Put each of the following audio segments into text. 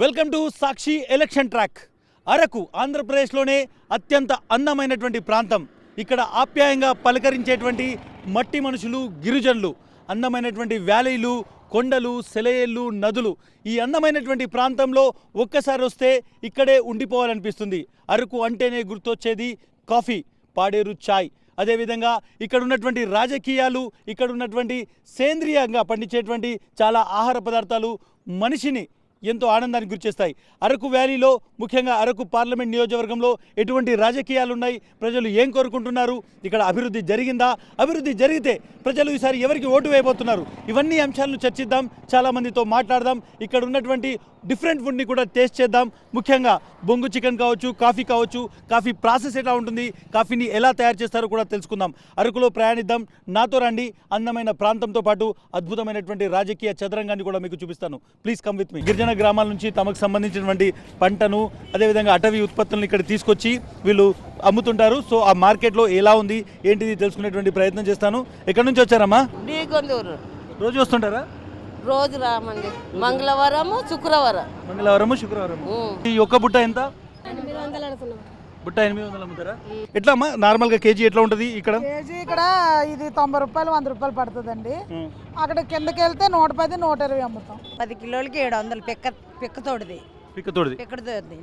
Welcome to Sakshi election track. Araku ఆంధ్రప్రదేశ్లోనే అత్యంత అందమైనటువంటి ప్రాంతం. ఇక్కడ ఆప్యాయంగా పలకరించేటువంటి మట్టి మనుషులు, గిరిజనులు, అందమైనటువంటి వ్యాలీలు, కొండలు, సెలయేళ్ళు, నదులు. ఈ అందమైనటువంటి ప్రాంతంలో ఒక్కసారి వస్తే ఇక్కడే ఉండిపోవాలనిపిస్తుంది. అరకు అంటేనే గుర్తొచ్చేది కాఫీ, పాడేరు చాయ్. అదేవిధంగా ఇక్కడ ఉన్నటువంటి రాజకీయాలు, ఇక్కడ ఉన్నటువంటి సేంద్రియంగా పండించేటువంటి చాలా ఆహార పదార్థాలు మనిషిని ఎంతో ఆనందానికి గురిచేస్తాయి. అరకు వ్యాలీలో, ముఖ్యంగా అరకు పార్లమెంట్ నియోజకవర్గంలో ఎటువంటి రాజకీయాలు ఉన్నాయి, ప్రజలు ఏం కోరుకుంటున్నారు, ఇక్కడ అభివృద్ధి జరిగిందా, అభివృద్ధి జరిగితే ప్రజలు ఈసారి ఎవరికి ఓటు వేయబోతున్నారు, ఇవన్నీ అంశాలను చర్చిద్దాం, చాలామందితో మాట్లాడదాం. ఇక్కడ ఉన్నటువంటి డిఫరెంట్ ఫుడ్ని కూడా టేస్ట్ చేద్దాం. ముఖ్యంగా బొంగు చికెన్ కావచ్చు, కాఫీ కావచ్చు, కాఫీ ప్రాసెస్ ఎలా ఉంటుంది, కాఫీని ఎలా తయారు చేస్తారో కూడా తెలుసుకుందాం. అరకులో ప్రయాణిద్దాం, నాతో రండి. అందమైన ప్రాంతంతో పాటు అద్భుతమైనటువంటి రాజకీయ చదరంగాన్ని కూడా మీకు చూపిస్తాను. Please come with me. గిరిజన గ్రామాల నుంచి తమకు సంబంధించినటువంటి పంటను, అదేవిధంగా అటవీ ఉత్పత్తులను ఇక్కడ తీసుకొచ్చి వీళ్ళు అమ్ముతుంటారు. సో ఆ మార్కెట్లో ఎలా ఉంది ఏంటిది తెలుసుకునేటువంటి ప్రయత్నం చేస్తాను. ఎక్కడి నుంచి వచ్చారమ్మా? రోజు వస్తుంటారా? రోజు రామండి. మంగళవారము శుక్రవారం. ఈ ఒక్క బుట్ట ఎంత? 800 బుట్ట 800 అమ్ముతారా? ఎట్లా అమ్మా నార్మల్గా కేజీ ఎట్లా ఉంటుంది ఇక్కడ? కేజీ ఇక్కడ ఇది 90 రూపాయలు 100 రూపాయలు పడుతుందండి. అక్కడ కిందకి వెళ్తే 110 120 అమ్ముతాం. 10 కిలోలకి 700. పిక్కతోడిది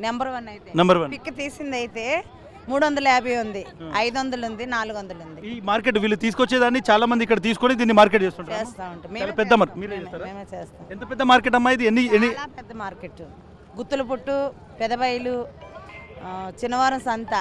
నెంబర్ 1 అయితే. పిక్క తీసింది అయితే 350 ఉంది, 500 ఉంది, 400 ఉంది. ఈ మార్కెట్ వీళ్ళు తీసుకొచ్చేదాన్ని చాలా మంది ఇక్కడ తీసుకొని దీన్ని మార్కెట్ చేస్తుంటారు. చేస్తా ఉంటాం. మేమే చేస్తాం. ఎంత పెద్ద మార్కెట్ అమ్మా ఇది? చాలా పెద్ద మార్కెట్. గుత్తుల పుట్టు, పెదబైలు, చిన్నవారం సంత,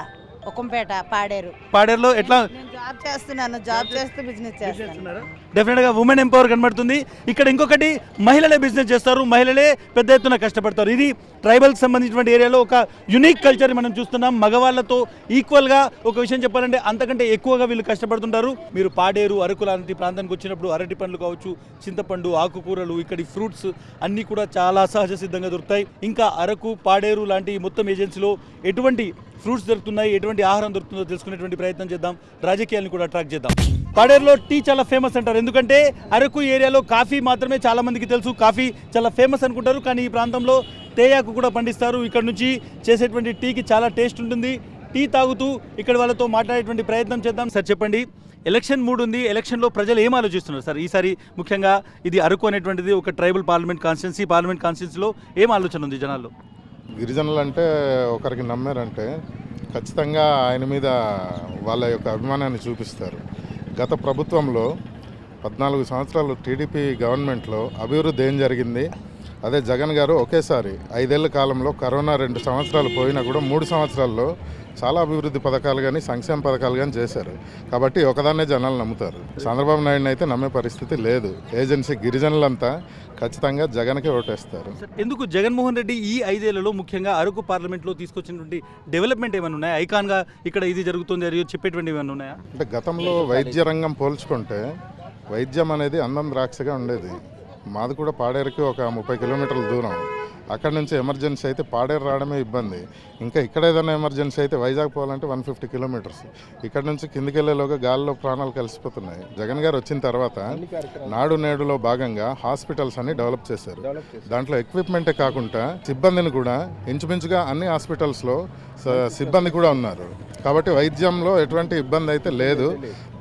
ఒక్కంపేట, పాడేరులో ఎట్లా? జాబ్ చేస్తూ బిజినెస్ చేస్తాను. డెఫినెట్ గా ఉమెన్ ఎంపవర్ కనబడుతుంది. ఇక్కడ ఇంకొకటి, మహిళలే బిజినెస్ చేస్తారు, మహిళలే పెద్ద ఎత్తున కష్టపడతారు. ఇది ట్రైబల్కి సంబంధించినటువంటి ఏరియాలో ఒక యునిక్ కల్చర్ మనం చూస్తున్నాం. మగవాళ్ళతో ఈక్వల్గా ఒక విషయం చెప్పాలంటే అంతకంటే ఎక్కువగా వీళ్ళు కష్టపడుతుంటారు. మీరు పాడేరు, అరకు లాంటి ప్రాంతానికి వచ్చినప్పుడు అరటి పండ్లు కావచ్చు, చింతపండు, ఆకుకూరలు, ఇక్కడి ఫ్రూట్స్ అన్నీ కూడా చాలా సహజ సిద్ధంగా దొరుకుతాయి. ఇంకా అరకు, పాడేరు లాంటి మొత్తం ఏజెన్సీలో ఎటువంటి ఫ్రూట్స్ దొరుకుతున్నాయి, ఎటువంటి ఆహారం దొరుకుతుందో తెలుసుకునేటువంటి ప్రయత్నం చేద్దాం. రాజకీయాలను కూడా అట్రాక్ట్ చేద్దాం. పాడేరులో టీ చాలా ఫేమస్ అంటారు, ఎందుకంటే అరకు ఏరియాలో కాఫీ మాత్రమే చాలా మందికి తెలుసు. కాఫీ చాలా ఫేమస్ అనుకుంటారు, కానీ ఈ ప్రాంతంలో తేయాకు కూడా పండిస్తారు. ఇక్కడ నుంచి చేసేటువంటి టీకి చాలా టేస్ట్ ఉంటుంది. టీ తాగుతూ ఇక్కడ వాళ్ళతో మాట్లాడేటువంటి ప్రయత్నం చేద్దాం. సార్ చెప్పండి, ఎలక్షన్ మూడ్ ఉంది, ఎలక్షన్లో ప్రజలు ఏం ఆలోచిస్తున్నారు సార్ ఈసారి? ముఖ్యంగా ఇది అరకు అనేటువంటిది ఒక ట్రైబల్ పార్లమెంట్ కాన్స్టిట్యున్సీలో ఏం ఆలోచన ఉంది జనాల్లో? గిరిజనులు అంటే ఒకరికి నమ్మారంటే ఖచ్చితంగా ఆయన మీద వాళ్ళ యొక్క అభిమానాన్ని చూపిస్తారు. గత ప్రభుత్వంలో 14 సంవత్సరాలు టీడీపీ గవర్నమెంట్లో అభివృద్ధి ఏం జరిగింది? అదే జగన్ గారు ఒకేసారి 5 ఏళ్ల కాలంలో కరోనా 2 సంవత్సరాలు పోయినా కూడా 3 సంవత్సరాల్లో చాలా అభివృద్ధి పథకాలు కానీ సంక్షేమ పథకాలు కానీ చేశారు. కాబట్టి ఒకదాన్నే జనాలు నమ్ముతారు. చంద్రబాబు నాయుడుని అయితే నమ్మే పరిస్థితి లేదు. ఏజెన్సీ గిరిజనులంతా ఖచ్చితంగా జగన్కే ఓటేస్తారు. ఎందుకు జగన్మోహన్ రెడ్డి ఈ 5 ఏళ్లలో ముఖ్యంగా అరకు పార్లమెంట్లో తీసుకొచ్చినటువంటి డెవలప్మెంట్ ఏమైనా ఉన్నాయా? ఐకాన్గా ఇక్కడ ఇది జరుగుతుంది అని చెప్పేటువంటి ఏమైనా ఉన్నాయా? అంటే గతంలో వైద్య రంగం పోల్చుకుంటే వైద్యం అనేది అందం ద్రాక్షగా ఉండేది. మాది కూడా పాడేరుకి ఒక 30 కిలోమీటర్ల దూరం. అక్కడ నుంచి ఎమర్జెన్సీ అయితే పాడేరు రావడమే ఇబ్బంది. ఇంకా ఇక్కడ ఏదైనా ఎమర్జెన్సీ అయితే వైజాగ్ పోవాలంటే 150 కిలోమీటర్స్. ఇక్కడ నుంచి కిందికి వెళ్ళేలోగా గాల్లో ప్రాణాలు కలిసిపోతున్నాయి. జగన్ గారు వచ్చిన తర్వాత నాడు నేడులో భాగంగా హాస్పిటల్స్ అన్ని డెవలప్ చేశారు. దాంట్లో ఎక్విప్మెంటే కాకుండా సిబ్బందిని కూడా ఇంచుమించుగా అన్ని హాస్పిటల్స్లో సిబ్బంది కూడా ఉన్నారు. కాబట్టి వైద్యంలో ఎటువంటి ఇబ్బంది అయితే లేదు.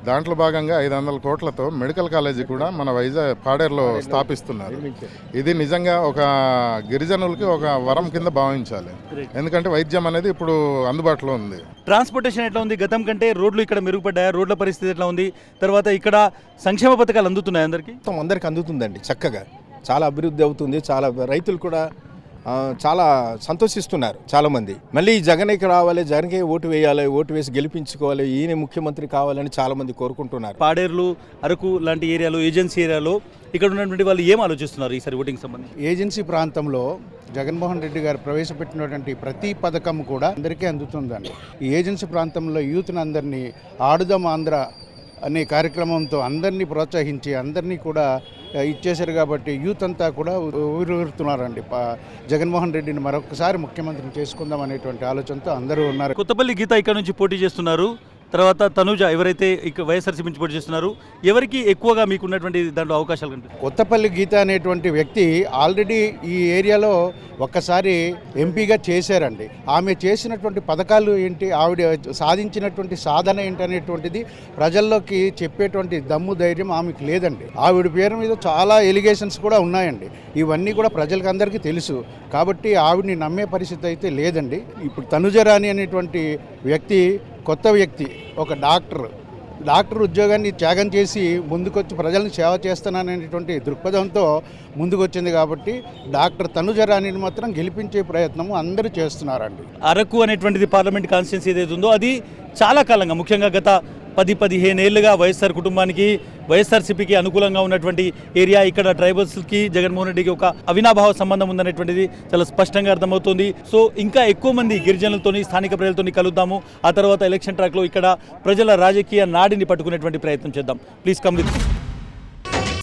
దాంట్లో భాగంగా 500 కోట్లతో మెడికల్ కాలేజీ కూడా మన వైజాగ్ పాడేరులో స్థాపిస్తున్నారు. ఇది నిజంగా ఒక గిరిజనులకి ఒక వరం కింద భావించాలి. ఎందుకంటే వైద్యం అనేది ఇప్పుడు అందుబాటులో ఉంది. ట్రాన్స్పోర్టేషన్ ఎట్లా ఉంది గతం కంటే? రోడ్లు ఇక్కడ మెరుగుపడ్డాయా? రోడ్ల పరిస్థితి ఎట్లా ఉంది? తర్వాత ఇక్కడ సంక్షేమ పథకాలు అందుతున్నాయి అందరికీ అందుతుందండి. చక్కగా చాలా అభివృద్ధి అవుతుంది. చాలా రైతులు కూడా చాలా సంతోషిస్తున్నారు చాలామంది. మళ్ళీ జగన్కి రావాలి, జగన్కే ఓటు వేయాలి, ఓటు వేసి గెలిపించుకోవాలి, ఈయన ముఖ్యమంత్రి కావాలని చాలామంది కోరుకుంటున్నారు. పాడేరులు, అరకు లాంటి ఏరియాలో, ఏజెన్సీ ఏరియాలో ఇక్కడ ఉన్నటువంటి వాళ్ళు ఏం ఆలోచిస్తున్నారు ఈసారి ఓటింగ్ సంబంధించి? ఏజెన్సీ ప్రాంతంలో జగన్మోహన్ రెడ్డి గారు ప్రవేశపెట్టినటువంటి ప్రతి పథకం కూడా అందరికీ అందుతుందండి. ఈ ఏజెన్సీ ప్రాంతంలో యూత్ని అందరినీ ఆడుదాం ఆంధ్ర అనే కార్యక్రమంతో అందరినీ ప్రోత్సహించి అందరినీ కూడా ఇచ్చేశారు. కాబట్టి యూత్ అంతా కూడా ఊరుతున్నారండి. జగన్మోహన్ రెడ్డిని మరొకసారి ముఖ్యమంత్రిని చేసుకుందాం అనేటువంటి ఆలోచనతో అందరూ ఉన్నారు. కొత్తపల్లి గీత ఇక్కడ నుంచి పోటీ చేస్తున్నారు. తర్వాత తనుజ ఎవరైతే ఇక వైఎస్ఆర్సీపీ నుంచి పోటీ చేస్తున్నారు, ఎవరికి ఎక్కువగా మీకు ఉన్నటువంటి దాంట్లో అవకాశాలు కనిపిస్తాయి? కొత్తపల్లి గీత అనేటువంటి వ్యక్తి ఆల్రెడీ ఈ ఏరియాలో ఒక్కసారి ఎంపీగా చేశారండి. ఆమె చేసినటువంటి పథకాలు ఏంటి, ఆవిడ సాధించినటువంటి సాధన ఏంటి అనేటువంటిది ప్రజల్లోకి చెప్పేటువంటి దమ్ము ధైర్యం ఆమెకు లేదండి. ఆవిడ పేరు మీద చాలా ఎలిగేషన్స్ కూడా ఉన్నాయండి. ఇవన్నీ కూడా ప్రజలకు అందరికీ తెలుసు. కాబట్టి ఆవిడని నమ్మే పరిస్థితి అయితే లేదండి. ఇప్పుడు తనుజరాణి అనేటువంటి వ్యక్తి కొత్త వ్యక్తి, ఒక డాక్టర్ ఉద్యోగాన్ని త్యాగం చేసి ముందుకొచ్చి ప్రజలను సేవ చేస్తున్నాననేటువంటి దృక్పథంతో ముందుకొచ్చింది. కాబట్టి డాక్టర్ తనుజరాణిని మాత్రం గెలిపించే ప్రయత్నం అందరూ చేస్తున్నారండి. అరకు అనేటువంటిది పార్లమెంట్ కాన్స్టిట్యున్సీ ఏదైతే ఉందో అది చాలా కాలంగా, ముఖ్యంగా గత 10-15 ఏళ్ళుగా వైఎస్ఆర్ కుటుంబానికి, వైఎస్ఆర్సీపీకి అనుకూలంగా ఉన్నటువంటి ఏరియా. ఇక్కడ ట్రైబల్స్కి జగన్మోహన్ రెడ్డికి ఒక అవినాభావ సంబంధం ఉందనేటువంటిది చాలా స్పష్టంగా అర్థమవుతుంది. సో ఇంకా ఎక్కువ మంది గిరిజనులతోని, స్థానిక ప్రజలతోని కలుద్దాము. ఆ తర్వాత ఎలక్షన్ ట్రాక్లో ఇక్కడ ప్రజల రాజకీయ నాడిని పట్టుకునేటువంటి ప్రయత్నం చేద్దాం. Please come with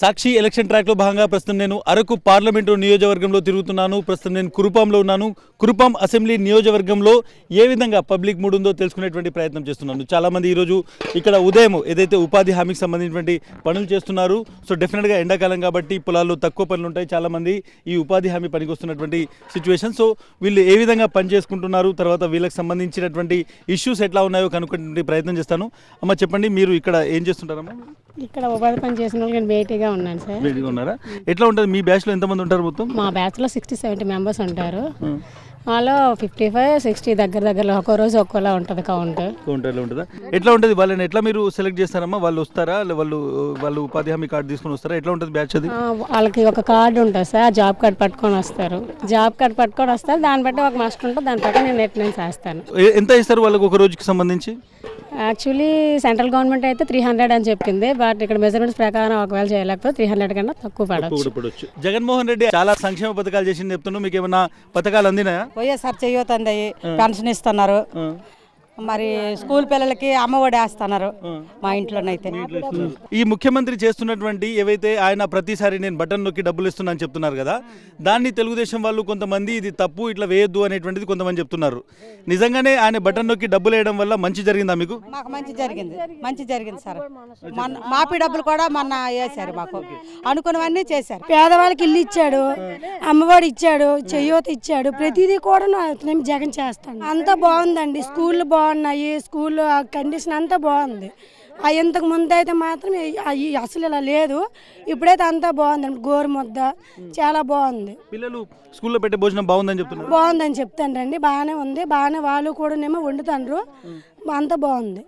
Sakshi election ట్రాక్లో భాగంగా ప్రస్తుతం నేను అరకు పార్లమెంటు నియోజకవర్గంలో తిరుగుతున్నాను. ప్రస్తుతం నేను కురుపాంలో ఉన్నాను. కురుపాం అసెంబ్లీ నియోజకవర్గంలో ఏ విధంగా పబ్లిక్ మూడ్ ఉందో తెలుసుకునేటువంటి ప్రయత్నం చేస్తున్నాను. చాలామంది ఈరోజు ఇక్కడ ఉదయం ఏదైతే ఉపాధి హామీకి సంబంధించినటువంటి పనులు చేస్తున్నారు. సో డెఫినెట్గా ఎండాకాలం కాబట్టి పొలాల్లో తక్కువ పనులు ఉంటాయి. చాలామంది ఈ ఉపాధి హామీ పనికి వస్తున్నటువంటి సిచ్యువేషన్. సో వీళ్ళు ఏ విధంగా పని చేసుకుంటున్నారు, తర్వాత వీళ్ళకి సంబంధించినటువంటి ఇష్యూస్ ఎట్లా ఉన్నాయో కనుక్కునే ప్రయత్నం చేస్తాను. అమ్మ చెప్పండి, మీరు ఇక్కడ ఏం చేస్తుంటారమ్మా? ఇక్కడ ఉపాధి పని చేసిన వాళ్ళు బేటీగా ఉన్నాను సార్. బేటీగా ఉన్నారా? ఎట్లా ఉంటుంది మీ బ్యాచ్లో ఎంతమంది ఉంటారు మొత్తం? మా బ్యాచ్లో 60-70 మెంబర్స్ ఉంటారు. వాళ్ళు 55-60 దగ్గరలో ఒక్కో రోజు ఒక్కోలా ఉంటుంది కౌంటర్లో ఉంటుందా? ఎట్లా ఉంటుంది? వాళ్ళని ఎట్లా మీరు సెలెక్ట్ చేస్తారమ్మా? వాళ్ళు వస్తారా, వాళ్ళు ఉపాధి హామీ కార్డు తీసుకొని వస్తారా? ఎట్లా ఉంటుంది బ్యాచ్ అది? వాళ్ళకి ఒక కార్డు ఉంటుంది సార్, జాబ్ కార్డు పట్టుకొని వస్తారు. దాన్ని బట్టి ఒక మాస్టర్ ఉంటుంది, దాన్ని బట్టి నేను అటెండెన్స్ వేస్తాను. ఎంత ఇస్తారు వాళ్ళకి ఒక రోజుకి సంబంధించి? యాక్చువల్లీ సెంట్రల్ గవర్నమెంట్ అయితే 300 అని చెప్పింది. బట్ ఇక్కడ మెజర్మెంట్స్ ప్రకారం ఒకవేళ చేయలేకపోతే 300 కన్నా తక్కువ పడవచ్చు. జగన్మోహన్ రెడ్డి చాలా సంక్షేమ పథకాలు చేసింది చెప్తున్నాను. మీకు ఏమైనా పథకాలు అందినాయా? వైఎస్ఆర్ చెయ్యొద్దండి, పెన్షన్ ఇస్తున్నారు. మరి స్కూల్ పిల్లలకి అమ్మఒడి వేస్తున్నారు మా ఇంట్లోనైతే. ఈ ముఖ్యమంత్రి చేస్తున్నటువంటి ఏవైతే ఆయన ప్రతిసారి నేను బటన్ నొక్కి డబ్బులు ఇస్తున్నాను చెప్తున్నారు కదా, దాన్ని తెలుగుదేశం వాళ్ళు కొంతమంది ఇది తప్పు, ఇట్లా వేయొద్దు అనేటువంటిది కొంతమంది చెప్తున్నారు. నిజంగానే ఆయన బటన్ నొక్కి డబ్బులు వేయడం వల్ల మంచి జరిగిందా మీకు? మాకు మంచి జరిగింది సార్. మాపి డబ్బులు కూడా మొన్న వేశారు, మాకు అనుకున్నవన్నీ చేశారు. పేదవాళ్ళకి ఇల్లు ఇచ్చాడు, అమ్మఒడి ఇచ్చాడు, చెయ్యోత ఇచ్చాడు, ప్రతిదీ కూడా జగన్ చేస్తాడు. అంతా బాగుందండి. స్కూళ్ళు బాగున్నాయి, స్కూల్ కండిషన్ అంతా బాగుంది. ఇంతకు ముందు అయితే మాత్రం అసలు ఇలా లేదు. ఇప్పుడైతే అంతా బాగుందండి. గోరుముద్ద చాలా బాగుంది. పిల్లలు స్కూల్లో పెట్టే భోజనం బాగుందని చెప్తున్నారు. బాగుందని చెప్తాండ్రండి. బాగానే ఉంది. బాగానే వాళ్ళు కూడా వండుతాండ్రు. అంతా బాగుంది.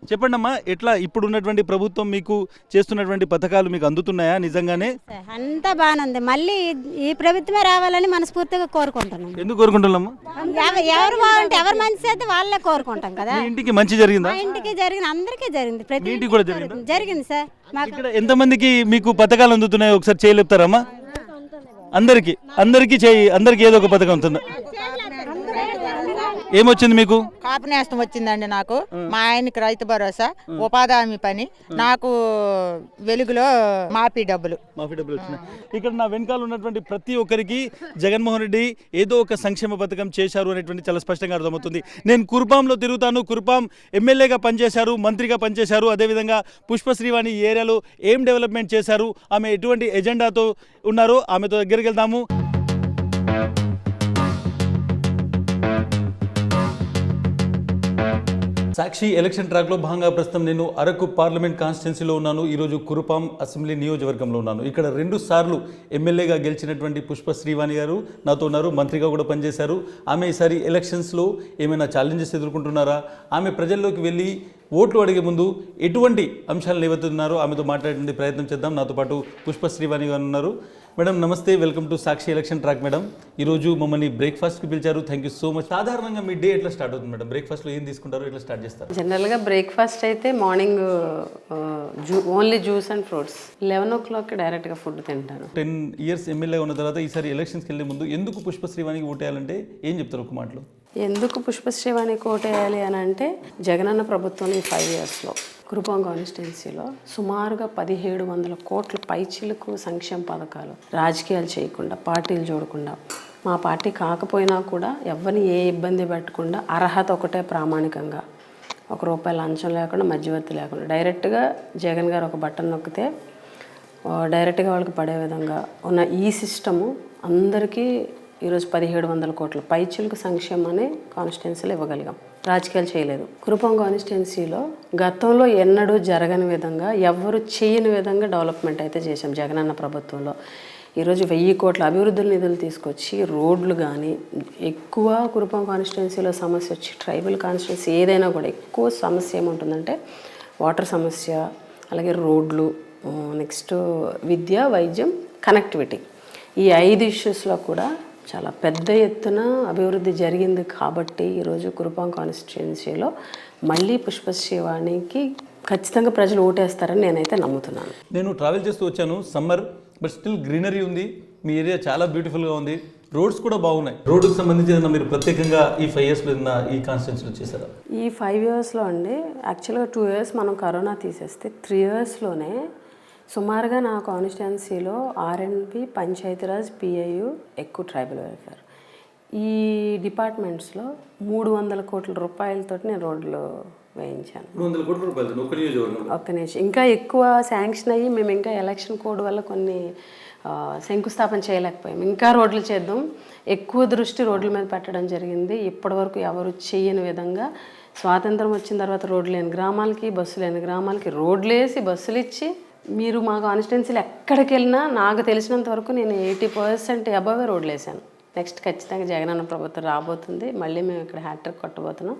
చెప్పండి అమ్మా, ఎట్లా ఇప్పుడు ఉన్నటువంటి ప్రభుత్వం మీకు చేస్తున్నటువంటి పథకాలు మీకు అందుతున్నాయా నిజంగానే? అంతా బాగుంది. మళ్ళీ ఈ ప్రభుత్వమే రావాలని మనస్ఫూర్తిగా కోరుకుంటున్నాం. ఎందుకు కోరుకుంటున్నామా? ఎవరు బాగుంటే, ఎవరు మంచి అయితే వాళ్ళే కోరుకుంటాం కదా. ఇంటికి మంచి జరిగిందా? ఇంటికి జరిగింది, అందరికీ జరిగింది. ప్రతి ఇంటికి కూడా జరిగింది సార్. ఇక్కడ ఎంతమందికి మీకు పథకాలు అందుతున్నాయో ఒకసారి చేయలేపుతారమ్మా? అందరికి చేయి, అందరికి ఏదో ఒక పథకం ఉంటుందా? ఏమొచ్చింది మీకు? కాపు నేస్తం వచ్చిందండి నాకు. మా ఆయనకి రైతు భరోసా, ఉపాధి హామీ పని, నాకు వెలుగులో మాఫీ డబ్బులు వచ్చినాయి. ఇక్కడ నా వెనకాల ఉన్నటువంటి ప్రతి ఒక్కరికి జగన్మోహన్ రెడ్డి ఏదో ఒక సంక్షేమ పథకం చేశారు అనేటువంటి చాలా స్పష్టంగా అర్థమవుతుంది. నేను కురుపాంలో తిరుగుతాను. కురుపాం ఎమ్మెల్యేగా పనిచేశారు, మంత్రిగా పనిచేశారు. అదేవిధంగా పుష్పశ్రీవాణి ఈ ఏరియాలో ఏం డెవలప్మెంట్ చేశారు, ఆమె ఎటువంటి ఎజెండాతో ఉన్నారో ఆమెతో దగ్గరికి వెళ్దాము. సాక్షి ఎలక్షన్ ట్రాక్లో భాగంగా ప్రస్తుతం నేను అరకు పార్లమెంట్ కాన్స్టిట్యున్సీలో ఉన్నాను. ఈరోజు కురుపాం అసెంబ్లీ నియోజకవర్గంలో ఉన్నాను. ఇక్కడ 2 సార్లు ఎమ్మెల్యేగా గెలిచినటువంటి పుష్పశ్రీవాణి గారు నాతో ఉన్నారు. మంత్రిగా కూడా పనిచేశారు. ఆమె ఈసారి ఎలక్షన్స్లో ఏమైనా ఛాలెంజెస్ ఎదుర్కొంటున్నారా, ఆమె ప్రజల్లోకి వెళ్ళి ఓట్లు అడిగే ముందు ఎటువంటి అంశాలు లేవతున్నారో ఆమెతో మాట్లాడే ప్రయత్నం చేద్దాం. నాతో పాటు పుష్పశ్రీవాణి గారు ఉన్నారు. మేడం నమస్తే, welcome to Sakshi election track. Madam ఈరోజు మమ్మల్ని బ్రేక్ఫాస్ట్కి పిలిచారు, థ్యాంక్ యూ సో మచ్. సాధారణంగా మీ డే ఎట్లా స్టార్ట్ అవుతుంది మేడం? బ్రేక్ఫాస్ట్లో ఏం తీసుకుంటారో, ఎట్లా స్టార్ట్ చేస్తారు? జనరల్గా బ్రేక్ఫాస్ట్ అయితే morning only juice and fruits. 11 o'clock డైరెక్ట్గా ఫుడ్ తింటాను. 10 years ఎమ్మెల్యే ఉన్న తర్వాత ఈసారి ఎలక్షన్స్కి వెళ్ళే ముందు ఎందుకు పుష్పశ్రీవాణికి ఓటేయాలంటే ఏం చెప్తారు ఒక మాటలో? ఎందుకు పుష్పశ్రీవాణికి ఓటేయాలి అని అంటే, జగనన్న ప్రభుత్వం ఈ 5 yearsలో కురుపాం కాన్స్టిట్యున్సీలో సుమారుగా 1700 కోట్ల పైచిలకు సంక్షేమ పథకాలు, రాజకీయాలు చేయకుండా, పార్టీలు చూడకుండా, మా పార్టీ కాకపోయినా కూడా ఎవరిని ఏ ఇబ్బంది పెట్టకుండా అర్హత ఒకటే ప్రామాణికంగా ₹1 లంచం లేకుండా, మధ్యవర్తి లేకుండా డైరెక్ట్గా జగన్ గారు ఒక బటన్ నొక్కితే డైరెక్ట్గా వాళ్ళకి పడే విధంగా ఉన్న ఈ సిస్టము అందరికీ ఈరోజు 1700 కోట్ల పైచిలకు సంక్షేమాన్ని కాన్స్టిట్యున్సీలో ఇవ్వగలిగాం. రాజకీయాలు చేయలేదు. కురుపాం కాన్స్టిట్యున్సీలో గతంలో ఎన్నడూ జరగని విధంగా, ఎవరు చేయని విధంగా డెవలప్మెంట్ అయితే చేశాం జగనన్న ప్రభుత్వంలో. ఈరోజు 1000 కోట్ల అభివృద్ధి నిధులు తీసుకొచ్చి రోడ్లు కానీ, ఎక్కువ కురుపాం కాన్స్టిట్యున్సీలో సమస్య వచ్చి ట్రైబల్ కాన్స్టిట్యున్సీ ఏదైనా కూడా ఎక్కువ సమస్య ఏముంటుందంటే వాటర్ సమస్య, అలాగే రోడ్లు, నెక్స్ట్ విద్య, వైద్యం, కనెక్టివిటీ. ఈ 5 ఇష్యూస్లో కూడా చాలా పెద్ద ఎత్తున అభివృద్ధి జరిగింది. కాబట్టి ఈరోజు కురుపాం కాన్స్టిట్యున్సీలో మళ్ళీ పుష్పశ్రీవాణికి ఖచ్చితంగా ప్రజలు ఓటేస్తారని నేనైతే నమ్ముతున్నాను. నేను ట్రావెల్ చేస్తూ వచ్చాను, సమ్మర్ బట్ స్టిల్ గ్రీనరీ ఉంది. మీ ఏరియా చాలా బ్యూటిఫుల్గా ఉంది, రోడ్స్ కూడా బాగున్నాయి. రోడ్డుకు సంబంధించి ఏదైనా మీరు ప్రత్యేకంగా ఈ 5 yearsలో ఈ కాన్స్టిట్యున్సీలో చేశారా? ఈ 5 yearsలో అండి, యాక్చువల్గా 2 years మనం కరోనా తీసేస్తే 3 yearsలోనే సుమారుగా నా కాన్స్టిట్యున్సీలో ఆర్ఎండ్బి, పంచాయతీరాజ్, పిఐయు, ఎక్కువ ట్రైబల్ వెల్ఫేర్, ఈ డిపార్ట్మెంట్స్లో 300 కోట్ల రూపాయలతో నేను రోడ్లు వేయించాను. 300 కోట్ల రూపాయలు ఒక్క నిమిషం. ఇంకా ఎక్కువ శాంక్షన్ అయ్యి మేము ఇంకా ఎలక్షన్ కోడ్ వల్ల కొన్ని శంకుస్థాపన చేయలేకపోయాం. ఇంకా రోడ్లు చేద్దాం, ఎక్కువ దృష్టి రోడ్ల మీద పెట్టడం జరిగింది. ఇప్పటివరకు ఎవరు చేయని విధంగా స్వాతంత్రం వచ్చిన తర్వాత రోడ్లు లేని గ్రామాలకి, బస్సు లేని గ్రామాలకి రోడ్లు వేసి, బస్సులు ఇచ్చి, మీరు మా కాన్స్టిట్యున్సీలో ఎక్కడికి వెళ్ళినా నాకు తెలిసినంత వరకు నేను 80% అబవే రోడ్లు వేసాను. నెక్స్ట్ ఖచ్చితంగా జగనన్న ప్రభుత్వం రాబోతుంది, మళ్ళీ మేము ఇక్కడ హ్యాట్రిక్ కొట్టబోతున్నాం.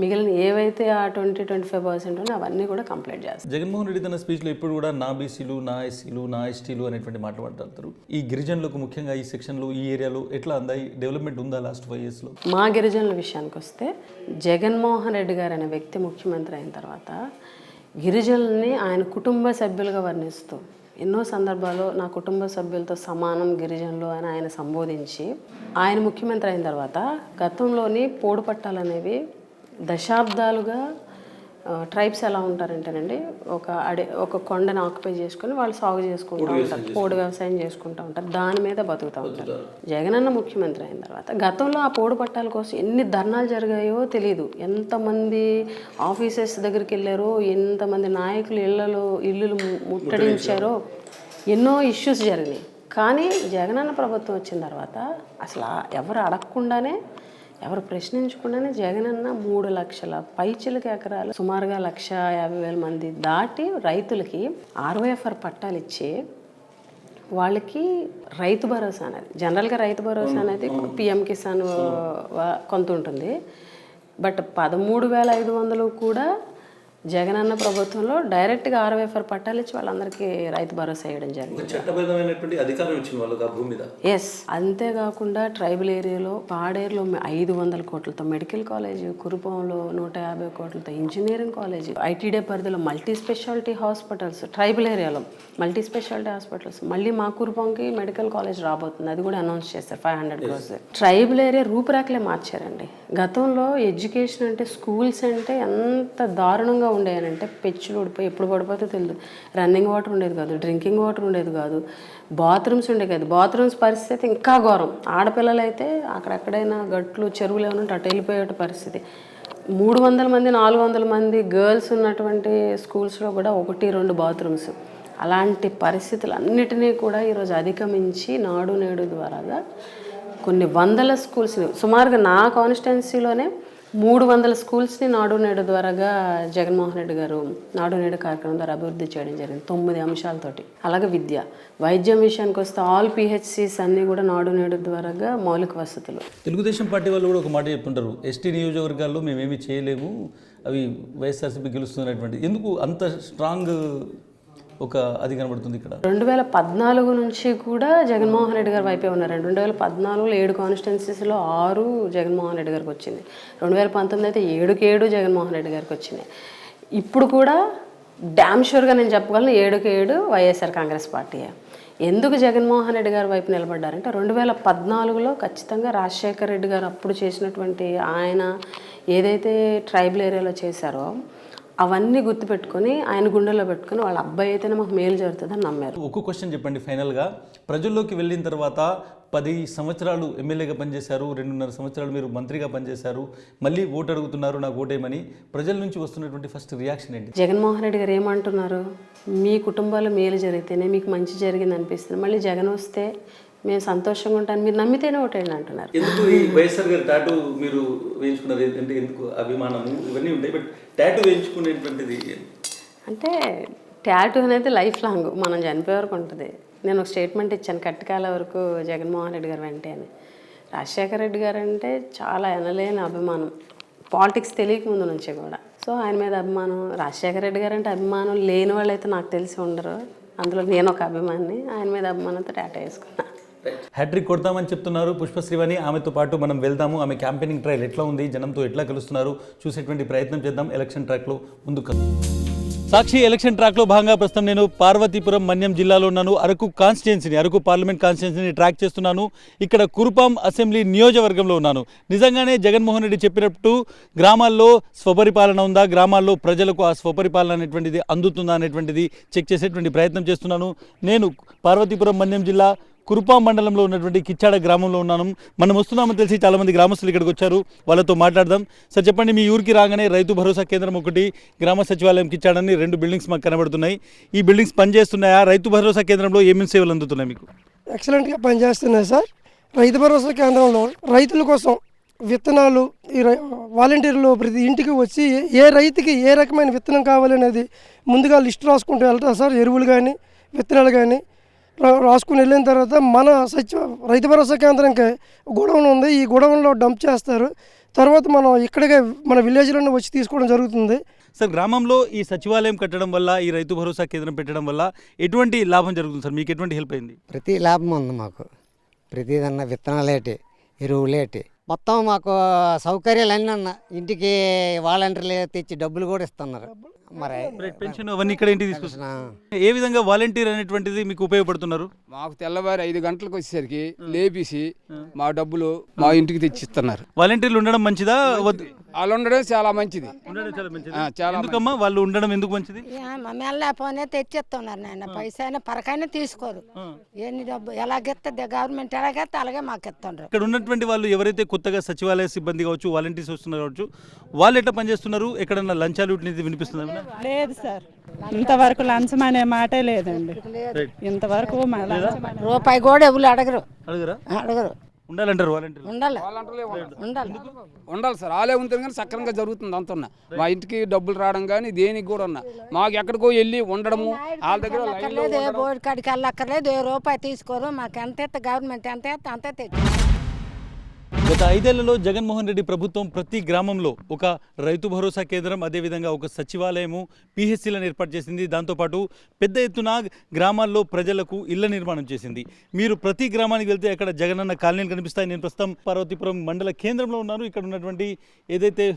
మిగిలిన ఏవైతే ఆ 20-25% ఉన్నాయో అవన్నీ కూడా కంప్లీట్ చేస్తాం. జగన్మోహన్ రెడ్డి తన స్పీచ్లో ఇప్పుడు కూడా నా బీసీలు, నా ఎస్సీలు, నా ఎస్టీలు అనేటువంటి మాట మాట్లాడతారు. ఈ గిరిజనులకు ముఖ్యంగా ఈ సెక్షన్లు, ఈ ఏరియాలో ఎట్లా అందాయి, డెవలప్మెంట్ ఉందా లాస్ట్ 5 yearsలో? మా గిరిజనుల విషయానికి వస్తే జగన్మోహన్ రెడ్డి గారు అనే వ్యక్తి ముఖ్యమంత్రి అయిన తర్వాత గిరిజనుల్ని ఆయన కుటుంబ సభ్యులుగా వర్ణిస్తూ ఎన్నో సందర్భాల్లో నా కుటుంబ సభ్యులతో సమానం గిరిజనులు అని ఆయన సంబోధించి, ఆయన ముఖ్యమంత్రి అయిన తర్వాత గతంలోని పోడు పట్టాలు అనేవి దశాబ్దాలుగా ట్రైబ్స్ ఎలా ఉంటారంటేనండి, ఒక కొండను ఆక్యుపై చేసుకొని వాళ్ళు సాగు చేసుకుంటూ ఉంటారు, పోడు వ్యవసాయం చేసుకుంటూ ఉంటారు, దాని మీద బతుకుతూ ఉంటారు. జగనన్న ముఖ్యమంత్రి అయిన తర్వాత గతంలో ఆ పోడు పట్టాల కోసం ఎన్ని ధర్నాలు జరిగాయో తెలియదు, ఎంతమంది ఆఫీసర్స్ దగ్గరికి వెళ్ళారో, ఎంతమంది నాయకులు ఇల్లులు ముట్టడించారో, ఎన్నో ఇష్యూస్ జరిగినాయి. కానీ జగనన్న ప్రభుత్వం వచ్చిన తర్వాత అసలు ఎవరు అడగకుండానే, ఎవరు ప్రశ్నించకుండానే జగనన్న 3 లక్షల పైచిలక ఎకరాలు, సుమారుగా 1,50,000 మంది దాటి రైతులకి ROFR పట్టాలు ఇచ్చి వాళ్ళకి రైతు భరోసా అనేది, జనరల్గా రైతు భరోసా అనేది PM కిసాన్ కొంత ఉంటుంది, బట్ 13,500 కూడా జగనన్న ప్రభుత్వంలో డైరెక్ట్గా ROFR పట్టాలు ఇచ్చి వాళ్ళందరికీ రైతు భరోసా వేయడం జరిగింది. చట్టబద్ధమైనటువంటి అధికారం ఇచ్చిన వాళ్ళు ఆ భూమి మీద. ఎస్. అంతేకాకుండా ట్రైబల్ ఏరియాలో పాడేరులో 500 కోట్లతో మెడికల్ కాలేజ్, కురుపాంలో 150 కోట్లతో ఇంజనీరింగ్ కాలేజ్, ITD పరిధిలో మల్టీ స్పెషాలిటీ హాస్పిటల్స్, ట్రైబల్ ఏరియాలో మల్టీ స్పెషాలిటీ హాస్పిటల్స్, మళ్ళీ మా కురుపాంకి మెడికల్ కాలేజ్ రాబోతుంది, అది కూడా అనౌన్స్ చేశారు 500 crores. ట్రైబల్ ఏరియా రూపురేఖలే మార్చారండి. గతంలో ఎడ్యుకేషన్ అంటే, స్కూల్స్ అంటే ఎంత దారుణంగా ఉండేనంటే పెచ్చులు ఊడిపోయి ఎప్పుడు పడిపోతే తెలియదు, రన్నింగ్ వాటర్ ఉండేది కాదు, డ్రింకింగ్ వాటర్ ఉండేది కాదు, బాత్రూమ్స్ ఉండేది కాదు. బాత్రూమ్స్ పరిస్థితి ఇంకా ఘోరం. ఆడపిల్లలు అయితే అక్కడెక్కడైనా గట్లు, చెరువులు ఏమైనా ఉంటే అటు వెళ్ళిపోయే పరిస్థితి. 300 మంది 400 మంది గర్ల్స్ ఉన్నటువంటి స్కూల్స్లో కూడా 1-2 బాత్రూమ్స్. అలాంటి పరిస్థితులన్నిటినీ కూడా ఈరోజు అధిగమించి నాడు నేడు ద్వారాగా కొన్ని వందల స్కూల్స్ని, సుమారుగా నా కాన్స్టిట్యున్సీలోనే 300 స్కూల్స్ని నాడు నేడు ద్వారాగా జగన్మోహన్ రెడ్డి గారు నాడు నేడు కార్యక్రమం ద్వారా అభివృద్ధి చేయడం జరిగింది 9 అంశాలతోటి. అలాగే విద్య, వైద్యం విషయానికి వస్తే ఆల్ PHCs అన్నీ కూడా నాడు నేడు ద్వారాగా మౌలిక వసతులు. తెలుగుదేశం పార్టీ వాళ్ళు కూడా ఒక మాట చెప్తుంటారు, ఎస్టీ నియోజకవర్గాల్లో మేమేమి చేయలేము, అవి వైఎస్ఆర్సీపీ గెలుస్తున్నటువంటి. ఎందుకు అంత స్ట్రాంగ్ ఒక అది కనబడుతుంది ఇక్కడ? 2014 నుంచి కూడా జగన్మోహన్ రెడ్డి గారు వైపే ఉన్నారండి. 2014లో 7 కాన్స్టిట్యున్సీస్లో 6 జగన్మోహన్ రెడ్డి గారికి వచ్చింది. 2019 అయితే 7 జగన్మోహన్ రెడ్డి గారికి వచ్చినాయి. ఇప్పుడు కూడా డ్యామ్ షూర్గా నేను చెప్పగలను 7 వైఎస్ఆర్ కాంగ్రెస్ పార్టీయే. ఎందుకు జగన్మోహన్ రెడ్డి గారి వైపు నిలబడ్డారంటే 2014లో ఖచ్చితంగా రాజశేఖర్ రెడ్డి గారు అప్పుడు చేసినటువంటి, ఆయన ఏదైతే ట్రైబల్ ఏరియాలో చేశారో అవన్నీ గుర్తుపెట్టుకొని ఆయన గుండెల్లో పెట్టుకొని వాళ్ళ అబ్బాయి అయితేనే మాకు మేలు జరుగుతుందని నమ్మారు. ఒక్క క్వశ్చన్ చెప్పండి ఫైనల్గా, ప్రజల్లోకి వెళ్ళిన తర్వాత 10 సంవత్సరాలు ఎమ్మెల్యేగా పనిచేశారు, 2.5 సంవత్సరాలు మీరు మంత్రిగా పనిచేశారు, మళ్ళీ ఓటు అడుగుతున్నారు నాకు ఓటేయమని, ప్రజల నుంచి వస్తున్నటువంటి ఫస్ట్ రియాక్షన్ ఏంటి? జగన్మోహన్ రెడ్డి గారు ఏమంటున్నారు, మీ కుటుంబాల్లో మేలు జరిగితేనే మీకు మంచి జరిగింది అనిపిస్తుంది, మళ్ళీ జగన్ వస్తే మేము సంతోషంగా ఉంటాను, మీరు నమ్మితేనే ఓటేయండి అంటున్నారు. ఎందుకు ఈ వైఎస్ఆర్ గారి టాటూ మీరు వేయించుకున్నారు? అంటే ఎందుకు అభిమానము ఇవన్నీ ఉంటాయి, బట్ టాటూ వేయించుకునేటువంటిది అంటే టాటూ అనేది లైఫ్ లాంగ్ మనం చనిపోయే వరకు ఉంటుంది. నేను ఒక స్టేట్మెంట్ ఇచ్చాను, కట్టకాల వరకు జగన్మోహన్ రెడ్డి గారు వెంటే అని. రాజశేఖర రెడ్డి గారు అంటే చాలా ఎనలేని అభిమానం, పాలిటిక్స్ తెలియక ముందు నుంచి కూడా. సో ఆయన మీద అభిమానం, రాజశేఖర రెడ్డి గారు అంటే అభిమానం లేని వాళ్ళు అయితే నాకు తెలిసి ఉండరు, అందులో నేను ఒక అభిమానిని. ఆయన మీద అభిమానంతో టాటూ వేసుకున్నాను. హ్యాట్రిక్ కొడతామని చెప్తున్నారు పుష్పశ్రీవాణి. ఆమెతో పాటు మనం వెళ్దాము, ఆమె క్యాంపెయినింగ్ ట్రయల్ ఎట్లా ఉంది, జనంతో ఎట్లా కలుస్తున్నారు చూసేటువంటి ప్రయత్నం చేద్దాం. ఎలక్షన్ ట్రాక్లో ముందుకు సాక్షి ఎలక్షన్ ట్రాక్లో భాగంగా ప్రస్తుతం నేను పార్వతీపురం మన్యం జిల్లాలో ఉన్నాను. అరకు కాన్స్టిట్యున్సీని, అరకు పార్లమెంట్ కాన్స్టిట్యున్సీని ట్రాక్ చేస్తున్నాను. ఇక్కడ కురుపాం అసెంబ్లీ నియోజకవర్గంలో ఉన్నాను. నిజంగానే జగన్మోహన్ రెడ్డి చెప్పినట్టు గ్రామాల్లో స్వపరిపాలన ఉందా, గ్రామాల్లో ప్రజలకు ఆ స్వపరిపాలన అనేటువంటిది అందుతుందా అనేటువంటిది చెక్ చేసేటువంటి ప్రయత్నం చేస్తున్నాను. నేను పార్వతీపురం మన్యం జిల్లా కురుపాం మండలంలో ఉన్నటువంటి కిచ్చాడ గ్రామంలో ఉన్నాను. మనం వస్తున్నామని తెలిసి చాలామంది గ్రామస్తులు ఇక్కడికి వచ్చారు, వాళ్ళతో మాట్లాడదాం. సార్ చెప్పండి, మీ ఊరికి రాగానే రైతు భరోసా కేంద్రం ఒకటి, గ్రామ సచివాలయం కిచ్చాడని 2 బిల్డింగ్స్ మాకు కనబడుతున్నాయి. ఈ బిల్డింగ్స్ పనిచేస్తున్నాయా? రైతు భరోసా కేంద్రంలో ఏమేమి సేవలు అందుతున్నాయి మీకు? ఎక్సలెంట్గా పనిచేస్తున్నాయి సార్. రైతు భరోసా కేంద్రంలో రైతుల కోసం విత్తనాలు ఈ వాలంటీర్లు ప్రతి ఇంటికి వచ్చి ఏ రైతుకి ఏ రకమైన విత్తనం కావాలనేది ముందుగా లిస్ట్ రాసుకుంటూ వెళ్తారు సార్. ఎరువులు కానీ విత్తనాలు కానీ రాసుకుని వెళ్ళిన తర్వాత మన రైతు భరోసా కేంద్రంకి గొడవన్ ఉంది, ఈ గొడవన్లో డంప్ చేస్తారు. తర్వాత మనం ఇక్కడికే మన విలేజ్లోనే వచ్చి తీసుకోవడం జరుగుతుంది. సార్, గ్రామంలో ఈ సచివాలయం కట్టడం వల్ల, ఈ రైతు భరోసా కేంద్రం పెట్టడం వల్ల ఎటువంటి లాభం జరుగుతుంది సార్? మీకు ఎటువంటి హెల్ప్ అయింది? ప్రతి లాభం ఉంది మాకు. ప్రతిదన్నా విత్తనాలేటి, ఎరువులేటి, మొత్తం మాకు సౌకర్యాలు అన్నీ అన్న. ఇంటికి వాలంటీర్లు తెచ్చి డబ్బులు కూడా ఇస్తున్నారు. మరి పెన్షన్ అవన్నీ ఇక్కడ ఇంటికి తీసుకొస్తున్నా. ఏ విధంగా వాలంటీర్ అనేటువంటిది మీకు ఉపయోగపడుతున్నారు? మాకు తెల్లవారు 5 గంటలకు వచ్చేసరికి లేపేసి మా డబ్బులు మా ఇంటికి తెచ్చిస్తున్నారు. వాలంటీర్లు ఉండడం మంచిదా? వాళ్ళు ఉండడం చాలా మంచిది. ఎందుకమ్మా వాళ్ళు ఉండడం ఎందుకు మంచిది? మెల్లపోనే తెచ్చిస్తున్నారు నాయన, పైసా పరకైనా తీసుకోరు. ఎన్ని డబ్బు ఎలాగెత్తే గవర్నమెంట్ ఎలాగెత్తే అలాగే మాకు ఇస్తున్నారు. ఇక్కడ ఉన్నటువంటి వాళ్ళు ఎవరైతే కొత్తగా సచివాలయ సిబ్బంది కావచ్చు, వాలంటీర్స్ వస్తున్నారు కావచ్చు, వాళ్ళు ఎట్లా పనిచేస్తున్నారు? ఎక్కడన్నా లంచాలు వినిపిస్తున్నా? లేదు సార్, ఇంతవరకు లంచం అనే మాటే లేదండి. ఇంతవరకు రూపాయి కూడా ఎవరు అడగరు. అడగరు. ఉండాలంటారు ఉండాలి సార్. వాళ్ళే ఉంటుంది కానీ సక్రమంగా జరుగుతుంది అంటున్నా. మా ఇంటికి డబ్బులు రావడం కానీ దేనికి కూడా ఉన్నా మాకు ఎక్కడికో వెళ్ళి ఉండడము వాళ్ళ దగ్గర బోర్డు కాడికి వెళ్ళక్కర్లేదు. రూపాయి తీసుకోరు. మాకు ఎంత గవర్నమెంట్ ఎంత అంతే తెచ్చు. గత 5 ఏళ్లలో జగన్మోహన్ రెడ్డి ప్రభుత్వం ప్రతి గ్రామంలో ఒక రైతు భరోసా కేంద్రం, అదేవిధంగా ఒక సచివాలయము, పిహెచ్సిలను ఏర్పాటు చేసింది. దాంతోపాటు పెద్ద ఎత్తున గ్రామాల్లో ప్రజలకు ఇళ్ల నిర్మాణం చేసింది. మీరు ప్రతి గ్రామానికి వెళ్తే అక్కడ జగనన్న కాలనీలు కనిపిస్తాయి. నేను ప్రస్తుతం పార్వతీపురం మండల కేంద్రంలో ఉన్నాను. ఇక్కడ ఉన్నటువంటి ఏదైతే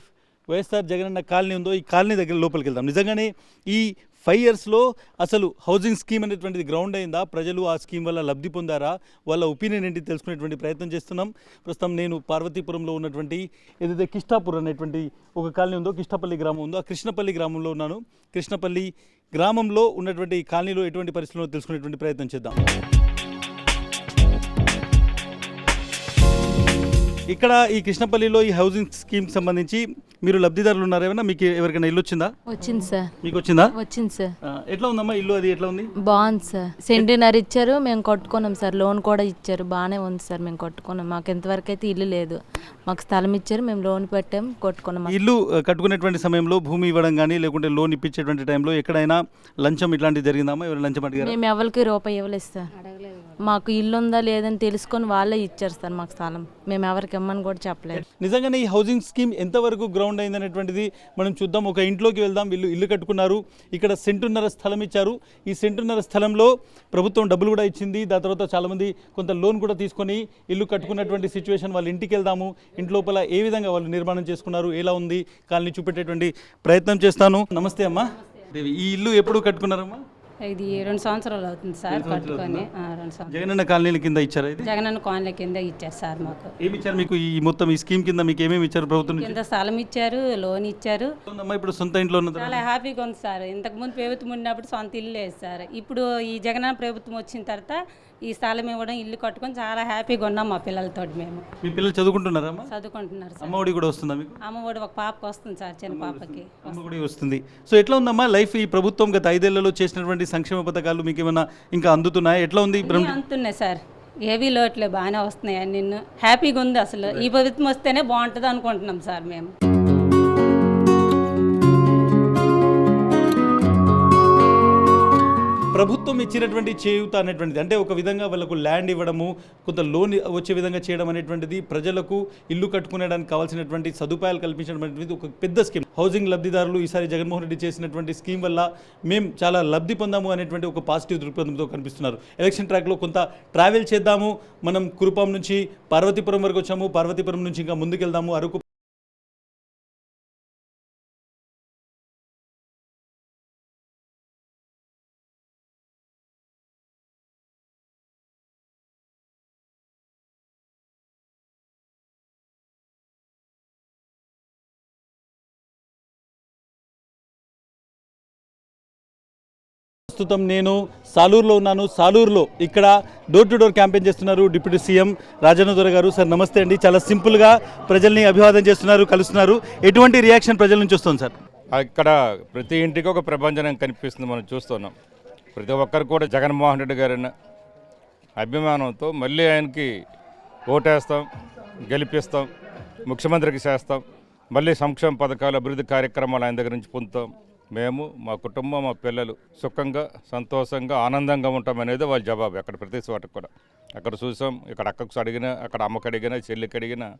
వైఎస్ఆర్ జగనన్న కాలనీ ఉందో ఈ కాలనీ దగ్గర లోపలికి వెళ్దాం. నిజంగానే ఈ 5 ఇయర్స్లో అసలు హౌసింగ్ స్కీమ్ అనేటువంటిది గ్రౌండ్ అయిందా? ప్రజలు ఆ స్కీమ్ వల్ల లబ్ధి పొందారా? వాళ్ళ ఒపీనియన్ ఏంటి తెలుసుకునేటువంటి ప్రయత్నం చేస్తున్నాం. ప్రస్తుతం నేను పార్వతీపురంలో ఉన్నటువంటి ఏదైతే కిష్టాపూర్ అనేటువంటి ఒక కాలనీ ఉందో, కిష్టపల్లి గ్రామం ఉందో, ఆ కృష్ణపల్లి గ్రామంలో ఉన్నాను. కృష్ణపల్లి గ్రామంలో ఉన్నటువంటి ఈ కాలనీలో ఎటువంటి పరిస్థితుల్లో తెలుసుకునేటువంటి ప్రయత్నం చేద్దాం. ఇక్కడ ఈ కృష్ణపల్లిలో ఈ హౌసింగ్ స్కీమ్ సంబంధించి మీరు లబ్ధిదారులు ఉన్నారు ఏమన్నా? మీకు ఎవరికైనా ఇల్లు వచ్చిందా? వచ్చింది సార్. మీకు వచ్చిందా? వచ్చింది సార్. ఎట్లా ఉందమ్మా ఇల్లు? అది ఎట్లా ఉంది? బాగుంది సార్. సెంటీనర్ ఇచ్చారు, మేము కట్టుకున్నాం సార్. లోన్ కూడా ఇచ్చారు, బాగానే ఉంది సార్. మేము కట్టుకున్నాం. మాకు ఎంతవరకు అయితే ఇల్లు లేదు, మాకు స్థలం ఇచ్చారు, మేము లోన్ పెట్టాం, కట్టుకున్నాం. ఇల్లు కట్టుకునేటువంటి సమయంలో భూమి ఇవ్వడం కానీ లేకుంటే లోన్ ఇప్పించేటువంటి టైంలో ఎక్కడైనా లంచం ఇట్లాంటివి జరిగిందామా? ఎవరు లంచం అడిగారు? మేము ఎవరికి రూపాయి ఇవ్వలేదు సార్. మాకు ఇల్లు ఉందా లేదని తెలుసుకొని వాళ్ళే ఇచ్చారు సార్ మాకు స్థలం. మేము ఎవరికి ఇమ్మని కూడా చెప్పలేదు. నిజంగానే ఈ హౌసింగ్ స్కీమ్ ఎంతవరకు గ్రౌండ్ అయింది అనేటువంటిది మనం చూద్దాం. ఒక ఇంట్లోకి వెళ్దాం. వీళ్ళు ఇల్లు కట్టుకున్నారు. ఇక్కడ 1.5 సెంటు స్థలం ఇచ్చారు. ఈ 1.5 సెంటు స్థలంలో ప్రభుత్వం డబ్బులు కూడా ఇచ్చింది. దాని తర్వాత చాలామంది కొంత లోన్ కూడా తీసుకొని ఇల్లు కట్టుకున్నటువంటి సిచ్యువేషన్. వాళ్ళ ఇంటికి వెళ్దాము. ఇంటి లోపల ఏ విధంగా వాళ్ళు నిర్మాణం చేసుకున్నారు, ఎలా ఉంది కాలనీ చూపెట్టేటువంటి ప్రయత్నం చేస్తాను. నమస్తే అమ్మా. ఈ ఇల్లు ఎప్పుడు కట్టుకున్నారమ్మా? ఇది 2 సంవత్సరాలు అవుతుంది సార్ కట్టుకొని. 2 సంవత్సరాలు. జగనన్న కాలనీల కింద ఇచ్చారా ఇది? జగనన్న కాలనీ కింద ఇచ్చారు సార్ మాకు. ఏమి ఇచ్చారు మీకు ఈ మొత్తం ఈ స్కీమ్ కింద మీకు ఏమేమి ఇచ్చారు ప్రభుత్వం నుంచి? కింద స్థలం ఇచ్చారు, లోన్ ఇచ్చారు. ఇప్పుడు సొంత ఇంట్లో ఉన్నది చాలా హ్యాపీగా ఉంది సార్. ఇంతకుముందు ప్రభుత్వం ఉన్నప్పుడు సొంత ఇల్లు లేదు సార్. ఇప్పుడు ఈ జగనన్న ప్రభుత్వం వచ్చిన తర్వాత ఈ స్థలం ఇవ్వడం, ఇల్లు కట్టుకొని చాలా హ్యాపీగా ఉన్నాం మా పిల్లలతో. మేము మీ పిల్లలు చదువుకుంటున్నారా? చదువుకుంటున్నారు సార్. అమ్మఒడి కూడా వస్తుందా మీకు? అమ్మఒడి ఒక పాపకు వస్తుంది సార్, చిన్న పాపకి అమ్మఒడి వస్తుంది. సో ఎట్లా ఉందమ్మా లైఫ్? ఈ ప్రభుత్వం గత 5 ఏళ్లలో చేసినటువంటి సంక్షేమ పథకాలు మీకు ఏమైనా ఇంకా అందుతున్నాయా? ఎట్లా ఉంది? అందుతున్నాయి సార్, ఏవీ లోట్లే, బాగానే వస్తున్నాయి. నిన్ను హ్యాపీగా ఉంది. అసలు ఈ ప్రభుత్వం వస్తేనే బాగుంటుంది అనుకుంటున్నాం సార్ మేము. ప్రభుత్వం ఇచ్చినటువంటి చేయూత అనేటువంటిది అంటే ఒక విధంగా వాళ్ళకు ల్యాండ్ ఇవ్వడము, కొంత లోన్ వచ్చే విధంగా చేయడం అనేటువంటిది, ప్రజలకు ఇల్లు కట్టుకునేడానికి కావాల్సినటువంటి సదుపాయాలు కల్పించడం అనేటువంటిది ఒక పెద్ద స్కీమ్. హౌసింగ్ లబ్ధిదారులు ఈసారి జగన్మోహన్ రెడ్డి చేసినటువంటి స్కీమ్ వల్ల మేము చాలా లబ్ధి పొందాము అనేటువంటి ఒక పాజిటివ్ దృక్పథంతో కనిపిస్తున్నారు. ఎలక్షన్ ట్రాక్లో కొంత ట్రావెల్ చేద్దాము, మనం కురుపాం నుంచి పార్వతీపురం వరకు వచ్చాము, పార్వతీపురం నుంచి ఇంకా ముందుకెళ్దాము, అరకు ప్రస్తుతం నేను సాలూరులో ఉన్నాను. సాలూరులో ఇక్కడ డోర్ టు డోర్ క్యాంపెయిన్ చేస్తున్నారు డిప్యూటీ సీఎం రాజన్న దొర గారు. సార్ నమస్తే అండి. చాలా సింపుల్గా ప్రజల్ని అభివాదం చేస్తున్నారు, కలుస్తున్నారు. ఎటువంటి రియాక్షన్ ప్రజల నుంచి వస్తుంది సార్? ఇక్కడ ప్రతి ఇంటికి ఒక ప్రభంజనం కనిపిస్తుంది, మనం చూస్తున్నాం. ప్రతి ఒక్కరు కూడా జగన్మోహన్ రెడ్డి గారిన అభిమానంతో మళ్ళీ ఆయనకి ఓటేస్తాం, గెలిపిస్తాం, ముఖ్యమంత్రికి చేస్తాం, మళ్ళీ సంక్షేమ పథకాలు, అభివృద్ధి కార్యక్రమాలు ఆయన దగ్గర నుంచి పొందుతాం. మేము, మా కుటుంబం, మా పిల్లలు సుఖంగా, సంతోషంగా, ఆనందంగా ఉంటాం అనేది వాళ్ళ జవాబు. అక్కడ ప్రతి చోటకు కూడా అక్కడ చూసాం. ఇక్కడ అక్కకు అడిగినా, అక్కడ అమ్మకు అడిగినా, చెల్లికి అడిగినా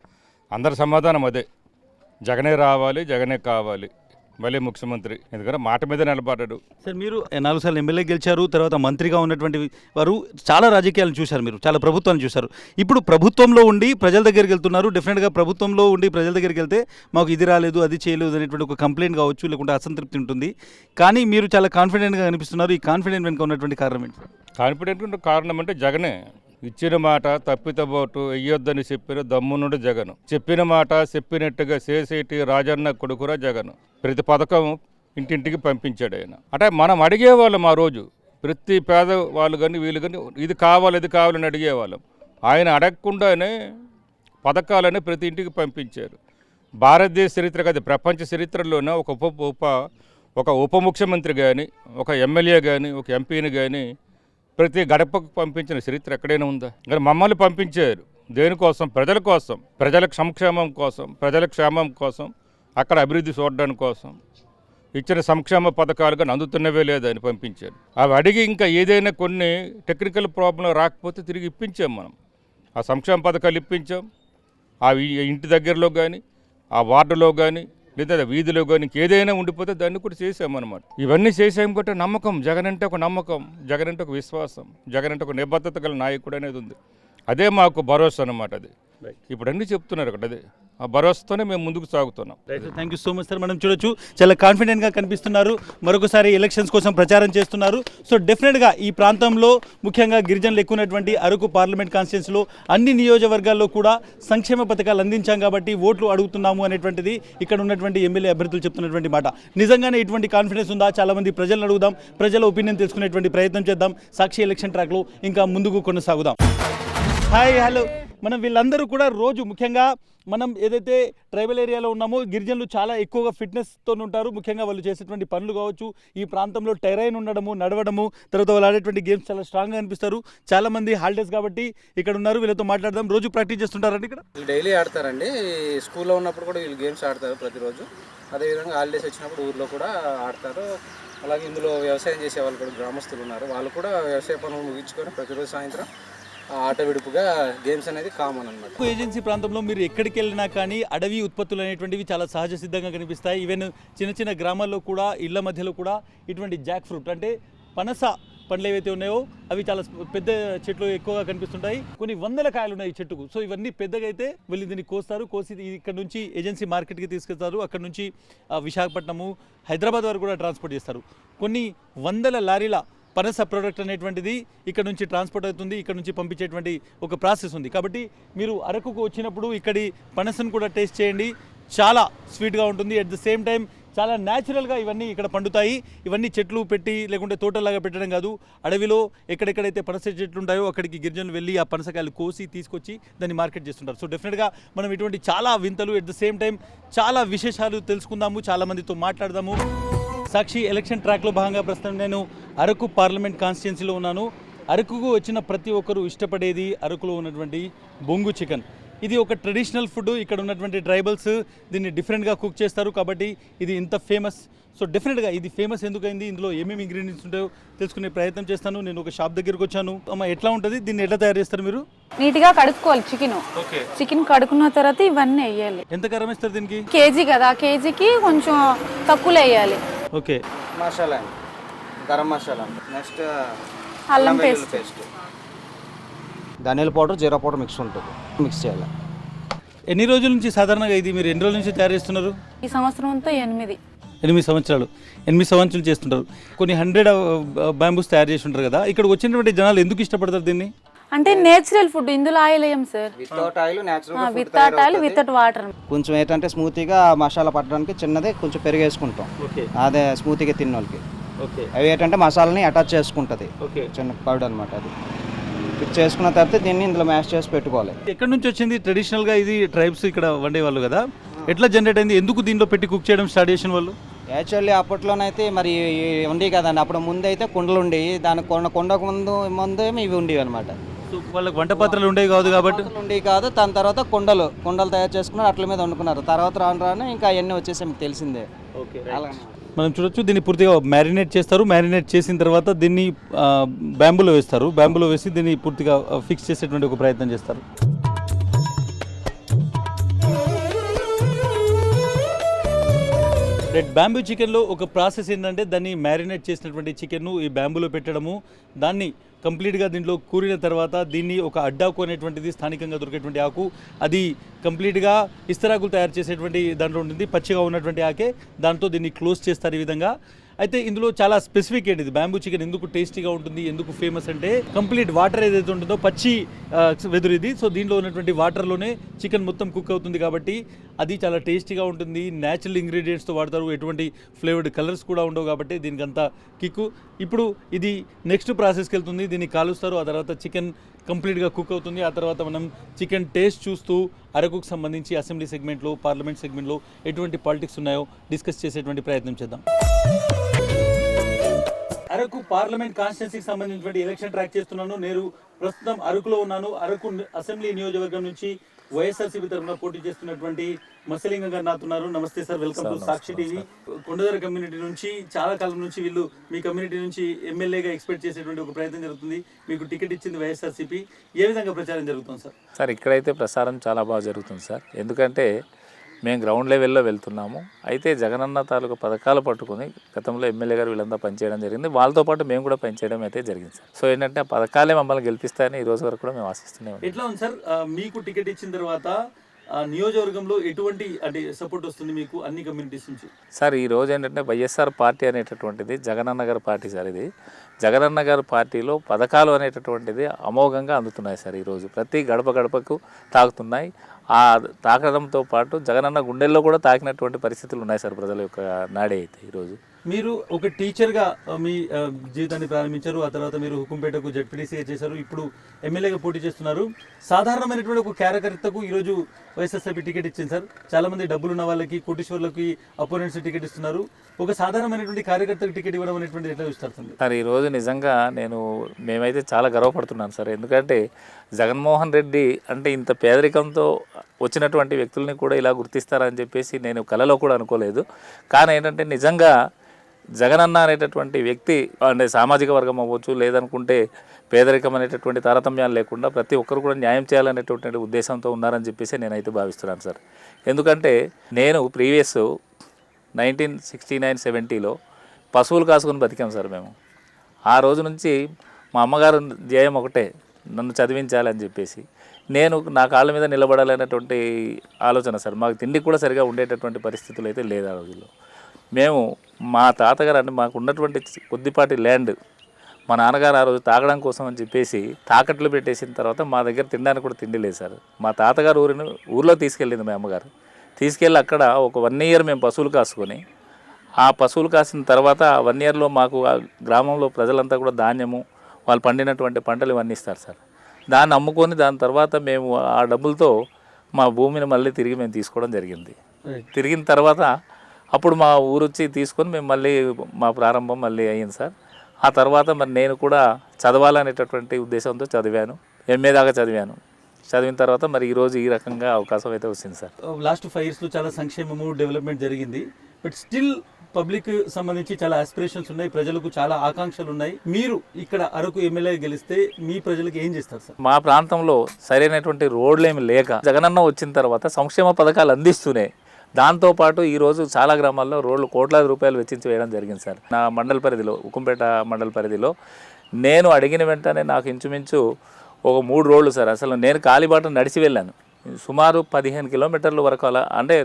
అందరి సమాధానం అదే, జగనే రావాలి, జగనే కావాలి, మళ్ళీ ముఖ్యమంత్రి. ఎందుకంటే మాట మీద నిలబడ్డాడు. సార్ మీరు 4 సార్లు ఎమ్మెల్యే గెలిచారు, తర్వాత మంత్రిగా ఉన్నటువంటి వారు, చాలా రాజకీయాలను చూశారు, మీరు చాలా ప్రభుత్వాలను చూశారు. ఇప్పుడు ప్రభుత్వంలో ఉండి ప్రజల దగ్గరికి వెళ్తున్నారు. డెఫినెట్గా ప్రభుత్వంలో ఉండి ప్రజల దగ్గరికి వెళ్తే మాకు ఇది రాలేదు, అది చేయలేదు అనేటువంటి ఒక కంప్లైంట్ కావచ్చు, లేకుంటే అసంతృప్తి ఉంటుంది. కానీ మీరు చాలా కాన్ఫిడెంట్గా కనిపిస్తున్నారు. ఈ కాన్ఫిడెంట్ వెనుక ఉన్నటువంటి కారణం ఏంటి? కాన్ఫిడెంట్ కారణం అంటే జగనే. ఇచ్చిన మాట తప్పితబోటు వెయ్యొద్దని చెప్పిన దమ్మునుడు జగన్. చెప్పిన మాట చెప్పినట్టుగా చేసేటి రాజన్న కొడుకురా జగన్. ప్రతి పథకం ఇంటింటికి పంపించాడు ఆయన. అంటే మనం అడిగేవాళ్ళం ఆ రోజు, ప్రతి పేద వాళ్ళు కానీ వీళ్ళు కానీ ఇది కావాలి, ఇది కావాలని అడిగేవాళ్ళం. ఆయన అడగకుండానే పథకాలని ప్రతి ఇంటికి పంపించారు. భారతదేశ చరిత్ర కాదు, ప్రపంచ చరిత్రలోనే ఒక ఉప ముఖ్యమంత్రి కానీ, ఒక ఎమ్మెల్యే కానీ, ఒక ఎంపీని కానీ ప్రతి గడపకు పంపించిన చరిత్ర ఎక్కడైనా ఉందా? కానీ మమ్మల్ని పంపించారు దేనికోసం? ప్రజల కోసం, ప్రజల సంక్షేమం కోసం, ప్రజల క్షేమం కోసం, అక్కడ అభివృద్ధి చూడడానికి కోసం. ఇచ్చిన సంక్షేమ పథకాలు కానీ అందుతున్నవే లేదని పంపించారు. అవి అడిగి ఇంకా ఏదైనా కొన్ని టెక్నికల్ ప్రాబ్లం రాకపోతే తిరిగి ఇప్పించాం. మనం ఆ సంక్షేమ పథకాలు ఇప్పించాం. ఆ ఇంటి దగ్గరలో కానీ, ఆ వార్డులో కానీ, లేదా వీధిలో కానీ ఇంకేదైనా ఉండిపోతే దాన్ని కూడా చేసామన్నమాట. ఇవన్నీ చేసాం కాబట్టి నమ్మకం, జగన్ అంటే ఒక నమ్మకం, జగన్ అంటే ఒక విశ్వాసం, జగన్ అంటే ఒక నిబద్ధత గల నాయకుడు అనేది ఉంది. అదే మాకు భరోసా అన్నమాట. అది ఇప్పుడు అన్నీ చెప్తున్నారు అక్కడ, అదే ఆ భరోసాతోనే మేము ముందుకు సాగుతున్నాం. Thank you so much sir. మనం చూడొచ్చు చాలా కాన్ఫిడెంట్గా కనిపిస్తున్నారు. మరొకసారి ఎలక్షన్స్ కోసం ప్రచారం చేస్తున్నారు. సో డెఫినెట్గా ఈ ప్రాంతంలో ముఖ్యంగా గిరిజనులు ఎక్కువ ఉన్నటువంటి అరకు పార్లమెంట్ కాన్స్టిట్యున్సీలో అన్ని నియోజకవర్గాల్లో కూడా సంక్షేమ పథకాలు అందించాం కాబట్టి ఓట్లు అడుగుతున్నాము అనేటువంటిది ఇక్కడ ఉన్నటువంటి ఎమ్మెల్యే అభ్యర్థులు చెప్తున్నటువంటి మాట. నిజంగానే ఇటువంటి కాన్ఫిడెన్స్ ఉందా? చాలామంది ప్రజలను అడుగుదాం, ప్రజల ఒపీనియన్ తెలుసుకునేటువంటి ప్రయత్నం చేద్దాం. సాక్షి ఎలక్షన్ ట్రాక్లో ఇంకా ముందుకు కొనసాగుదాం. Hi, hello. మనం వీళ్ళందరూ కూడా రోజు ముఖ్యంగా మనం ఏదైతే ట్రైబల్ ఏరియాలో ఉన్నామో గిరిజనులు చాలా ఎక్కువగా ఫిట్నెస్తో ఉంటారు. ముఖ్యంగా వాళ్ళు చేసేటువంటి పనులు కావచ్చు, ఈ ప్రాంతంలో టెరైన్ ఉండడము, నడవడము, తర్వాత వాళ్ళు ఆడేటువంటి గేమ్స్ చాలా స్ట్రాంగ్గా అనిపిస్తారు. చాలామంది హాలిడేస్ కాబట్టి ఇక్కడ ఉన్నారు, వీళ్ళతో మాట్లాడదాం. రోజు ప్రాక్టీస్ చేస్తుంటారండి ఇక్కడ? డైలీ ఆడతారండి. స్కూల్లో ఉన్నప్పుడు కూడా వీళ్ళు గేమ్స్ ఆడతారు ప్రతిరోజు. అదేవిధంగా హాలిడేస్ వచ్చినప్పుడు ఊర్లో కూడా ఆడతారు. అలాగే ఇందులో వ్యవసాయం చేసే వాళ్ళు కూడా గ్రామస్తులు ఉన్నారు. వాళ్ళు కూడా వ్యవసాయ పనులు ముగించుకొని ప్రతిరోజు సాయంత్రం ఆట విడుపుగా గేమ్స్ అనేది కామన్ అనమాట. ఏజెన్సీ ప్రాంతంలో మీరు ఎక్కడికి వెళ్ళినా కానీ అడవి ఉత్పత్తులు అనేటువంటివి చాలా సహజ సిద్ధంగా కనిపిస్తాయి. ఈవెన్ చిన్న చిన్న గ్రామాల్లో కూడా, ఇళ్ల మధ్యలో కూడా ఇటువంటి జాక్ ఫ్రూట్ అంటే పనస పండ్లు ఏవైతే ఉన్నాయో అవి చాలా పెద్ద చెట్లు ఎక్కువగా కనిపిస్తుంటాయి. కొన్ని వందల కాయలు ఉన్నాయి ఈ చెట్టుకు. సో ఇవన్నీ పెద్దగా అయితే వీళ్ళు దీన్ని కోస్తారు. కోసి ఇక్కడ నుంచి ఏజెన్సీ మార్కెట్కి తీసుకెళ్తారు. అక్కడ నుంచి విశాఖపట్నము, హైదరాబాద్ వరకు కూడా ట్రాన్స్పోర్ట్ చేస్తారు. కొన్ని వందల లారీల పనస ప్రోడక్ట్ అనేటువంటిది ఇక్కడ నుంచి ట్రాన్స్పోర్ట్ అవుతుంది, ఇక్కడ నుంచి పంపించేటువంటి ఒక ప్రాసెస్ ఉంది. కాబట్టి మీరు అరకుకు వచ్చినప్పుడు ఇక్కడి పనసను కూడా టేస్ట్ చేయండి. చాలా స్వీట్గా ఉంటుంది. అట్ ద సేమ్ టైం చాలా న్యాచురల్గా ఇవన్నీ ఇక్కడ పండుతాయి. ఇవన్నీ చెట్లు పెట్టి లేకుంటే తోటలాగా పెట్టడం కాదు, అడవిలో ఎక్కడెక్కడైతే పనస చెట్లు ఉంటాయో అక్కడికి గిరిజనులు వెళ్ళి ఆ పనసకాయలు కోసి తీసుకొచ్చి దాన్ని మార్కెట్ చేస్తుంటారు. సో డెఫినెట్గా మనం ఇటువంటి చాలా వింతలు అట్ ద సేమ్ టైం చాలా విశేషాలు తెలుసుకుందాము, చాలామందితో మాట్లాడదాము. సాక్షి ఎలక్షన్ ట్రాక్లో భాగంగా ప్రస్తుతం నేను అరకు పార్లమెంట్ కాన్స్టిట్యున్సీలో ఉన్నాను. అరకుకు వచ్చిన ప్రతి ఒక్కరూ ఇష్టపడేది అరకులో ఉన్నటువంటి బొంగు చికెన్. ఇది ఒక ట్రెడిషనల్ ఫుడ్. ఇక్కడ ఉన్నటువంటి ట్రైబల్స్ దీన్ని డిఫరెంట్గా కుక్ చేస్తారు కాబట్టి ఇది ఇంత ఫేమస్. సో డెఫినెట్గా ఇది ఫేమస్ ఎందుకైంది, ఇందులో ఏమేమి ఇంగ్రీడియంట్స్ ఉంటాయో తెలుసుకునే ప్రయత్నం చేస్తాను. నేను ఒక షాప్ దగ్గరికి వచ్చాను. అమ్మ ఎట్లా ఉంటుంది, దీన్ని ఎట్లా తయారు చేస్తారు మీరు? నీట్గా కడుక్కోవాలి చికెన్ కడుక్కున్న తర్వాత ఇవన్నీ వేయాలి. ఎంత కారం వేస్తారు దీనికి? కేజీ కదా, కేజీకి కొంచెం తక్కువలో వేయాలి. ఓకే. మసాలా, గరం మసాలా, నెక్స్ట్ అల్లం పేస్ట్, ధనియాల పౌడర్, జీరా పౌడర్ మిక్స్ ఉంటుంది, మిక్స్ చేయాలి. ఎన్ని రోజుల నుంచి సాధారణంగా ఇది మీరు ఎన్ని రోజుల నుంచి తయారు చేస్తున్నారు? ఈ సంవత్సరంతో 8 సంవత్సరాలు. 8 సంవత్సరాలు చేస్తుంటారు. కొన్ని 100 బ్యాంబూస్ తయారు చేసి ఉంటారు కదా, ఇక్కడ వచ్చినటువంటి జనాలు ఎందుకు ఇష్టపడతారు దీన్ని? అంటే నేచురల్ ఫుడ్, ఇందులో ఆయిల్ వేయం sir. Without oil natural, without oil without water. కొంచెం ఏంటంటే స్మూతీగా మసాలా పట్టడానికి చిన్నది కొంచెం పెరుగు వేసుకుంటాం, అదే స్మూతీగా తిన్న వాళ్ళకి. అవి ఏంటంటే మసాలాని అటాచ్ చేసుకుంటుంది, చిన్న పౌడర్ అనమాట. అది ఫిక్స్ చేసుకున్న తర్వాత దీన్ని ఇందులో మ్యాష్ చేసి పెట్టుకోవాలి. ఎక్కడి నుంచి వచ్చింది? ట్రెడిషనల్గా ఇది ట్రైబ్స్ ఇక్కడ వండేవాళ్ళు కదా, ఎట్లా జనరేట్ అయింది? ఎందుకు దీనిలో పెట్టి కుక్ చేయడం స్టార్ట్ చేసిన వాళ్ళు? యాక్చువల్లీ అప్పట్లోనైతే మరి ఉండి కదండి, అప్పుడు ముందు అయితే కుండలు ఉండేవి, దానికి కొండకు ముందు ఇవి ఉండేవి అనమాట. వాళ్ళకి వంట పాత్రలు ఉండేవి కాదు కాబట్టి ఉండేవి కాదు. దాని తర్వాత కుండలు తయారు చేసుకున్నారు, అట్ల మీద వండుకున్నారు. తర్వాత రాను ఇంకా అవన్నీ వచ్చేసి మీకు తెలిసిందే. అలా మనం చూడొచ్చు, దీన్ని పూర్తిగా మ్యారినేట్ చేస్తారు. మ్యారినేట్ చేసిన తర్వాత దీన్ని బ్యాంబూలో వేస్తారు. బ్యాంబూలో వేసి దీన్ని పూర్తిగా ఫిక్స్ చేసేటువంటి ఒక ప్రయత్నం చేస్తారు. బ్యాంబూ చికెన్లో ఒక ప్రాసెస్ ఏంటంటే దాన్ని మ్యారినేట్ చేసినటువంటి చికెన్ను ఈ బ్యాంబూలో పెట్టడము, దాన్ని కంప్లీట్గా దీంట్లో కూరిన తర్వాత దీన్ని ఒక అడ్డాకు అనేటువంటిది స్థానికంగా దొరికేటువంటి ఆకు, అది కంప్లీట్గా ఇస్తరాకులు తయారు చేసేటువంటి దాంట్లో ఉంటుంది. పచ్చిగా ఉన్నటువంటి ఆకే, దాంతో దీన్ని క్లోజ్ చేస్తారు ఈ విధంగా. అయితే ఇందులో చాలా స్పెసిఫిక్ ఏంటిది, బ్యాంబూ చికెన్ ఎందుకు టేస్టీగా ఉంటుంది, ఎందుకు ఫేమస్ అంటే కంప్లీట్ వాటర్ ఏదైతే ఉంటుందో పచ్చి వెదురు ఇది. సో దీంట్లో ఉన్నటువంటి వాటర్లోనే చికెన్ మొత్తం కుక్ అవుతుంది కాబట్టి అది చాలా టేస్టీగా ఉంటుంది. న్యాచురల్ ఇంగ్రీడియంట్స్తో వాడతారు, ఎటువంటి ఫ్లేవర్డ్ కలర్స్ కూడా ఉండవు కాబట్టి దీనికి అంతా కిక్కు. ఇప్పుడు ఇది నెక్స్ట్ ప్రాసెస్కి వెళ్తుంది, దీన్ని కాలుస్తారు. ఆ తర్వాత చికెన్ కంప్లీట్గా కుక్ అవుతుంది. ఆ తర్వాత మనం చికెన్ టేస్ట్ చూస్తూ అరకుకు సంబంధించి అసెంబ్లీ సెగ్మెంట్లో, పార్లమెంట్ సెగ్మెంట్లో ఎటువంటి పాలిటిక్స్ ఉన్నాయో డిస్కస్ చేసేటువంటి ప్రయత్నం చేద్దాం. అరకు పార్లమెంట్ కాన్స్టిట్యున్సీకి సంబంధించినటువంటి ఎలక్షన్ ట్రాక్ చేస్తున్నాను. నేను ప్రస్తుతం అరకులో ఉన్నాను. అరకు అసెంబ్లీ నియోజకవర్గం నుంచి వైఎస్ఆర్సీపీ తరఫున పోటీ చేస్తున్నటువంటి మత్స్యలింగం గారు నాతున్నారు. నమస్తే sir, welcome to Sakshi TV. Kondadora community నుంచి చాలా కాలం నుంచి వీళ్ళు మీ కమ్యూనిటీ నుంచి ఎమ్మెల్యేగా ఎక్స్పెక్ట్ చేసేటువంటి ఒక ప్రయత్నం జరుగుతుంది. మీకు టికెట్ ఇచ్చింది వైఎస్ఆర్సీపీ. ఏ విధంగా ప్రచారం జరుగుతుంది సార్? సార్ ఇక్కడైతే ప్రచారం చాలా బాగా జరుగుతుంది సార్. ఎందుకంటే మేము గ్రౌండ్ లెవెల్లో వెళ్తున్నాము. అయితే జగనన్న తాలూకు పథకాలు పట్టుకుని గతంలో ఎమ్మెల్యే గారు వీళ్ళంతా పనిచేయడం జరిగింది. వాళ్ళతో పాటు మేము కూడా పనిచేయడం అయితే జరిగింది సార్. సో ఏంటంటే ఆ పథకాలే మమ్మల్ని గెలిపిస్తాయని ఈ రోజు వరకు కూడా మేము ఆశిస్తున్నాం. ఎట్లా ఉంది సార్, మీకు టికెట్ ఇచ్చిన తర్వాత నియోజకవర్గంలో ఎటువంటి అంటే సపోర్ట్ వస్తుంది మీకు అన్ని కమ్యూనిటీస్ నుంచి? సార్ ఈ రోజు ఏంటంటే వైఎస్ఆర్ పార్టీ అనేటటువంటిది జగనన్న గారి పార్టీ సార్. ఇది జగనన్న గారి పార్టీలో పథకాలు అనేటటువంటిది అమోఘంగా అందుతున్నాయి సార్. ఈరోజు ప్రతి గడప గడపకు తాకుతున్నాయి. ఆ తాకడంతో పాటు జగనన్న గుండెల్లో కూడా తాకినటువంటి పరిస్థితులు ఉన్నాయి సార్ ప్రజల యొక్క నాడే. అయితే ఈరోజు మీరు ఒక టీచర్గా మీ జీవితాన్ని ప్రారంభించారు. ఆ తర్వాత మీరు హుకుంపేటకు జడ్పీటీసీగా చేశారు. ఇప్పుడు ఎమ్మెల్యేగా పోటీ చేస్తున్నారు. సాధారణమైనటువంటి ఒక కార్యకర్తకు ఈరోజు వైఎస్ఆర్సీపీ టికెట్ ఇచ్చింది సార్. చాలామంది డబ్బులు ఉన్న వాళ్ళకి, కోటీశ్వర్లకి అపోనెంట్స్ టికెట్ ఇస్తున్నారు. ఒక సాధారణమైనటువంటి కార్యకర్తకు టికెట్ ఇవ్వడం అనేటువంటి ఎట్లా చూస్తారు సార్? ఈరోజు నిజంగా మేమైతే చాలా గర్వపడుతున్నాను సార్. ఎందుకంటే జగన్మోహన్ రెడ్డి అంటే ఇంత పేదరికంతో వచ్చినటువంటి వ్యక్తుల్ని కూడా ఇలా గుర్తిస్తారని చెప్పేసి నేను కలలో కూడా అనుకోలేదు. కానీ ఏంటంటే నిజంగా జగనన్న అనేటటువంటి వ్యక్తి అంటే సామాజిక వర్గం అవ్వచ్చు, లేదనుకుంటే పేదరికం అనేటటువంటి తారతమ్యాలు లేకుండా ప్రతి ఒక్కరు కూడా న్యాయం చేయాలనేటటువంటి ఉద్దేశంతో ఉన్నారని చెప్పేసి నేనైతే భావిస్తున్నాను సార్. ఎందుకంటే నేను ప్రీవియస్ 1969-70లో పశువులు కాసుకొని బతికాం సార్ మేము. ఆ రోజు నుంచి మా అమ్మగారు ధ్యేయం ఒకటే, నన్ను చదివించాలని చెప్పేసి. నేను నా కాళ్ళ మీద నిలబడాలనేటువంటి ఆలోచన సార్. మాకు తిండి కూడా సరిగా ఉండేటటువంటి పరిస్థితులు అయితే లేదు ఆ రోజుల్లో. మేము మా తాతగారు అంటే మాకు ఉన్నటువంటి కొద్దిపాటి ల్యాండ్ మా నాన్నగారు ఆ రోజు తాగడం కోసం అని చెప్పేసి తాకట్లు పెట్టేసిన తర్వాత మా దగ్గర తినడానికి కూడా తిండి లేదు సార్. మా తాతగారు ఊరిలో తీసుకెళ్ళింది మా అమ్మగారు. తీసుకెళ్ళి అక్కడ ఒక 1 ఇయర్ మేము పశువులు కాసుకొని, ఆ పశువులు కాసిన తర్వాత 1 ఇయర్లో మాకు ఆ గ్రామంలో ప్రజలంతా కూడా ధాన్యము, వాళ్ళు పండినటువంటి పంటలు ఇవన్నీ ఇస్తారు సార్. దాన్ని అమ్ముకొని దాని తర్వాత మేము ఆ డబ్బులతో మా భూమిని మళ్ళీ తిరిగి మేము తీసుకోవడం జరిగింది. తిరిగిన తర్వాత అప్పుడు మా ఊరు వచ్చి తీసుకొని మేము మళ్ళీ మా ప్రారంభం మళ్ళీ అయ్యింది సార్. ఆ తర్వాత మరి నేను కూడా చదవాలనేటటువంటి ఉద్దేశంతో చదివాను, ఎంఏ దాకా చదివాను. చదివిన తర్వాత మరి ఈరోజు ఈ రకంగా అవకాశం అయితే వచ్చింది సార్. లాస్ట్ 5 yearsలో చాలా సంక్షేమము డెవలప్మెంట్ జరిగింది. బట్ స్టిల్ పబ్లిక్ సంబంధించి చాలా ఆస్పిరేషన్స్ ఉన్నాయి, ప్రజలకు చాలా ఆకాంక్షలు ఉన్నాయి. మీరు ఇక్కడ అరకు ఎమ్మెల్యే గెలిస్తే మీ ప్రజలకు ఏం చేస్తారు సార్? మా ప్రాంతంలో సరైనటువంటి రోడ్లు ఏమి లేక జగనన్న వచ్చిన తర్వాత సంక్షేమ పథకాలు అందిస్తూనే దాంతోపాటు ఈరోజు చాలా గ్రామాల్లో రోడ్లు కోట్లాది రూపాయలు వెచ్చించి వేయడం జరిగింది సార్. నా మండల పరిధిలో, ఉక్కుంపేట మండల పరిధిలో నేను అడిగిన వెంటనే నాకు ఇంచుమించు ఒక 3 రోడ్లు సార్. అసలు నేను కాలిబాట నడిచి వెళ్ళాను. సుమారు 15 కిలోమీటర్ల వరకు అలా, అంటే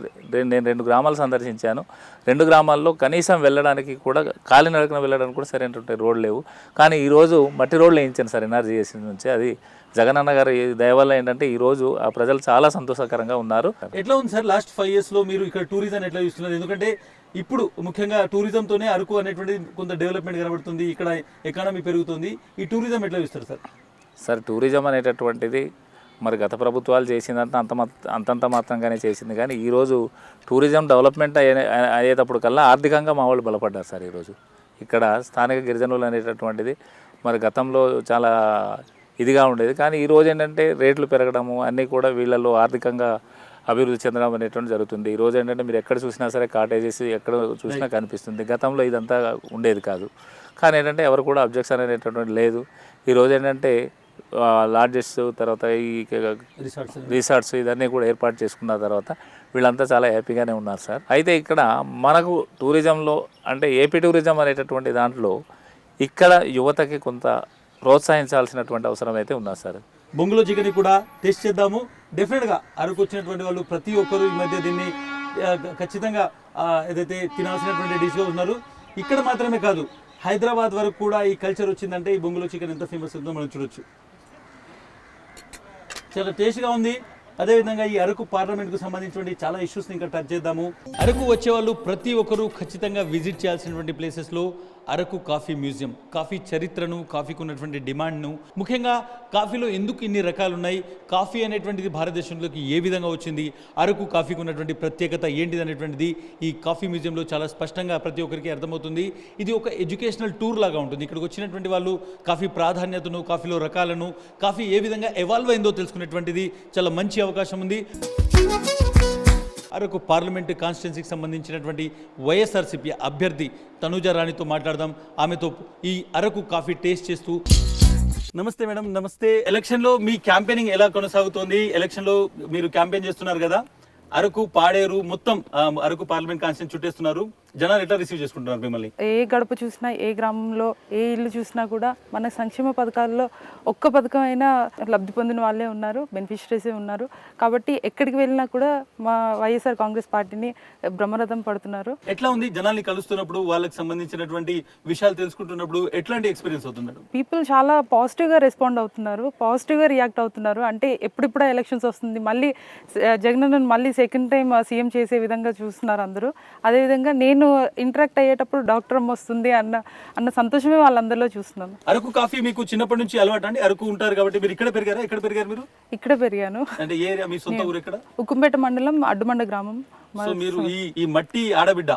నేను 2 గ్రామాలు సందర్శించాను. 2 గ్రామాల్లో కనీసం వెళ్ళడానికి కూడా, కాలినడకన వెళ్ళడానికి కూడా సరైనటువంటి రోడ్లు లేవు. కానీ ఈరోజు మట్టి రోడ్లు వేయించాను సార్ ఎన్ఆర్జీఎస్ నుంచి. అది జగనన్న గారి దయ వల్ల ఏంటంటే ఈరోజు ఆ ప్రజలు చాలా సంతోషకరంగా ఉన్నారు. ఎట్లా ఉంది సార్ లాస్ట్ 5 yearsలో మీరు ఇక్కడ టూరిజం ఎట్లా చూస్తున్నారు? ఎందుకంటే ఇప్పుడు ముఖ్యంగా టూరిజంతోనే అరకు అనేటువంటిది కొంత డెవలప్మెంట్ కనబడుతుంది, ఇక్కడ ఎకానమీ పెరుగుతుంది. ఈ టూరిజం ఎట్లా చూస్తారు సార్? సార్ టూరిజం అనేటటువంటిది మరి గత ప్రభుత్వాలు చేసిందంతా అంతంత మాత్రంగానే చేసింది. కానీ ఈరోజు టూరిజం డెవలప్మెంట్ అయ్యేటప్పుడు కల్లా ఆర్థికంగా మా వాళ్ళు బలపడ్డారు సార్. ఈరోజు ఇక్కడ స్థానిక గిరిజనులు అనేటటువంటిది మరి గతంలో చాలా ఇదిగా ఉండేది. కానీ ఈరోజు ఏంటంటే రేట్లు పెరగడము అన్నీ కూడా వీళ్ళల్లో ఆర్థికంగా అభివృద్ధి చెందడం అనేటువంటి జరుగుతుంది. ఈరోజు ఏంటంటే మీరు ఎక్కడ చూసినా సరే కాటేజెస్ ఎక్కడ చూసినా కనిపిస్తుంది. గతంలో ఇదంతా ఉండేది కాదు. కానీ ఏంటంటే ఎవరు కూడా అబ్జెక్షన్ అనేటటువంటి లేదు. ఈరోజు ఏంటంటే లాడ్జెస్, తర్వాత ఈ రిసార్ట్స్ ఇదన్నీ కూడా ఏర్పాటు చేసుకున్న తర్వాత వీళ్ళంతా చాలా హ్యాపీగానే ఉన్నారు సార్. అయితే ఇక్కడ మనకు టూరిజంలో అంటే ఏపీ టూరిజం అనేటటువంటి దాంట్లో ఇక్కడ యువతకి కొంత ప్రోత్సహించాల్సినటువంటి అవసరం అయితే ఉన్నారు సార్. బొంగులో చికెన్ కూడా టేస్ట్ చేద్దాము. డెఫినెట్గా అరకు వచ్చినటువంటి వాళ్ళు ప్రతి ఒక్కరు ఈ మధ్య దీన్ని ఖచ్చితంగా ఏదైతే తినాల్సినటువంటి డిష్గా ఉన్నారు. ఇక్కడ మాత్రమే కాదు, హైదరాబాద్ వరకు కూడా ఈ కల్చర్ వచ్చిందంటే ఈ బొంగులో చికెన్ ఎంత ఫేమస్ ఉందో మనం చూడొచ్చు. చాలా టేస్ట్గా ఉంది. అదేవిధంగా ఈ అరకు పార్లమెంట్కు సంబంధించినటువంటి చాలా ఇష్యూస్ని ఇంకా టచ్ చేద్దాము. అరకు వచ్చేవాళ్ళు ప్రతి ఒక్కరూ ఖచ్చితంగా విజిట్ చేయాల్సినటువంటి ప్లేసెస్లో అరకు కాఫీ మ్యూజియం, కాఫీ చరిత్రను, కాఫీకి ఉన్నటువంటి డిమాండ్ను, ముఖ్యంగా కాఫీలో ఎందుకు ఇన్ని రకాలు ఉన్నాయి, కాఫీ అనేటువంటిది భారతదేశంలోకి ఏ విధంగా వచ్చింది, అరకు కాఫీకి ఉన్నటువంటి ప్రత్యేకత ఏంటిది అనేటువంటిది ఈ కాఫీ మ్యూజియంలో చాలా స్పష్టంగా ప్రతి ఒక్కరికి అర్థమవుతుంది. ఇది ఒక ఎడ్యుకేషనల్ టూర్ లాగా ఉంటుంది. ఇక్కడికి వచ్చినటువంటి వాళ్ళు కాఫీ ప్రాధాన్యతను, కాఫీలో రకాలను, కాఫీ ఏ విధంగా ఎవాల్వ్ అయిందో తెలుసుకునేటువంటిది చాలా మంచి అవకాశం ఉంది. అరకు పార్లమెంటు కాన్స్టిట్యున్సీకి సంబంధించినటువంటి వైఎస్ఆర్సీపీ అభ్యర్థి తనూజా రాణితో మాట్లాడదాం. ఆమెతో ఈ అరకు కాఫీ టేస్ట్ చేస్తూ. నమస్తే మేడం. నమస్తే. ఎలక్షన్లో మీ క్యాంపెయినింగ్ ఎలా కొనసాగుతోంది? ఎలక్షన్లో మీరు క్యాంపెయిన్ చేస్తున్నారు కదా, అరకు, పాడేరు, మొత్తం అరకు పార్లమెంట్ కాన్స్టిట్యున్సీ చుట్టేస్తున్నారు. జనాలు ఎట్లా రిసీవ్ చేసుకుంటున్నారు మిమ్మల్ని? ఏ గడప చూసినా, ఏ గ్రామంలో, ఏ ఇల్లు చూసినా కూడా మన సంక్షేమ పథకాల్లో ఒక్క పథకం అయినా లబ్ధి పొందిన వాళ్ళే ఉన్నారు, బెనిఫిషరీసే ఉన్నారు. కాబట్టి ఎక్కడికి వెళ్ళినా కూడా మా వైఎస్ఆర్ కాంగ్రెస్ పార్టీని బ్రహ్మరథం పడుతున్నారు. ఎట్లా ఉంది జనాల్ని కలుస్తున్నప్పుడు, వాళ్ళకి సంబంధించినటువంటి విషయాలు తెలుసుకుంటున్నప్పుడు ఎట్లాంటి ఎక్స్పీరియన్స్ అవుతుంది? పీపుల్ చాలా పాజిటివ్గా రెస్పాండ్ అవుతున్నారు, పాజిటివ్గా రియాక్ట్ అవుతున్నారు. అంటే ఎప్పుడిప్పుడే ఎలక్షన్స్ వస్తుంది, మళ్ళీ జగనన్నను మళ్ళీ సెకండ్ టైం సీఎం చేసే విధంగా చూస్తున్నారు అందరూ. అదేవిధంగా నేను ఇంటరాక్ట్ అయ్యేటప్పుడు డాక్టర్ అమ్మ వస్తుంది అన్న సంతోషమే వాళ్ళందరిలో చూస్తున్నాను. అరకు కాఫీ మీకు చిన్నప్పటి నుంచి అలవాటు అండి? అరకు ఉంటారు కాబట్టి మీరు ఇక్కడ పెరిగారా? ఎక్కడ పెరిగారు మీరు? ఇక్కడ పెరిగాను. అంటే ఏ ఏరియా? మీ సొంత ఊరు ఎక్కడ? ఉక్కుంపేట మండలం, అడ్డుమండ గ్రామం. సో మీరు ఈ మట్టి ఆడబిడ్డ,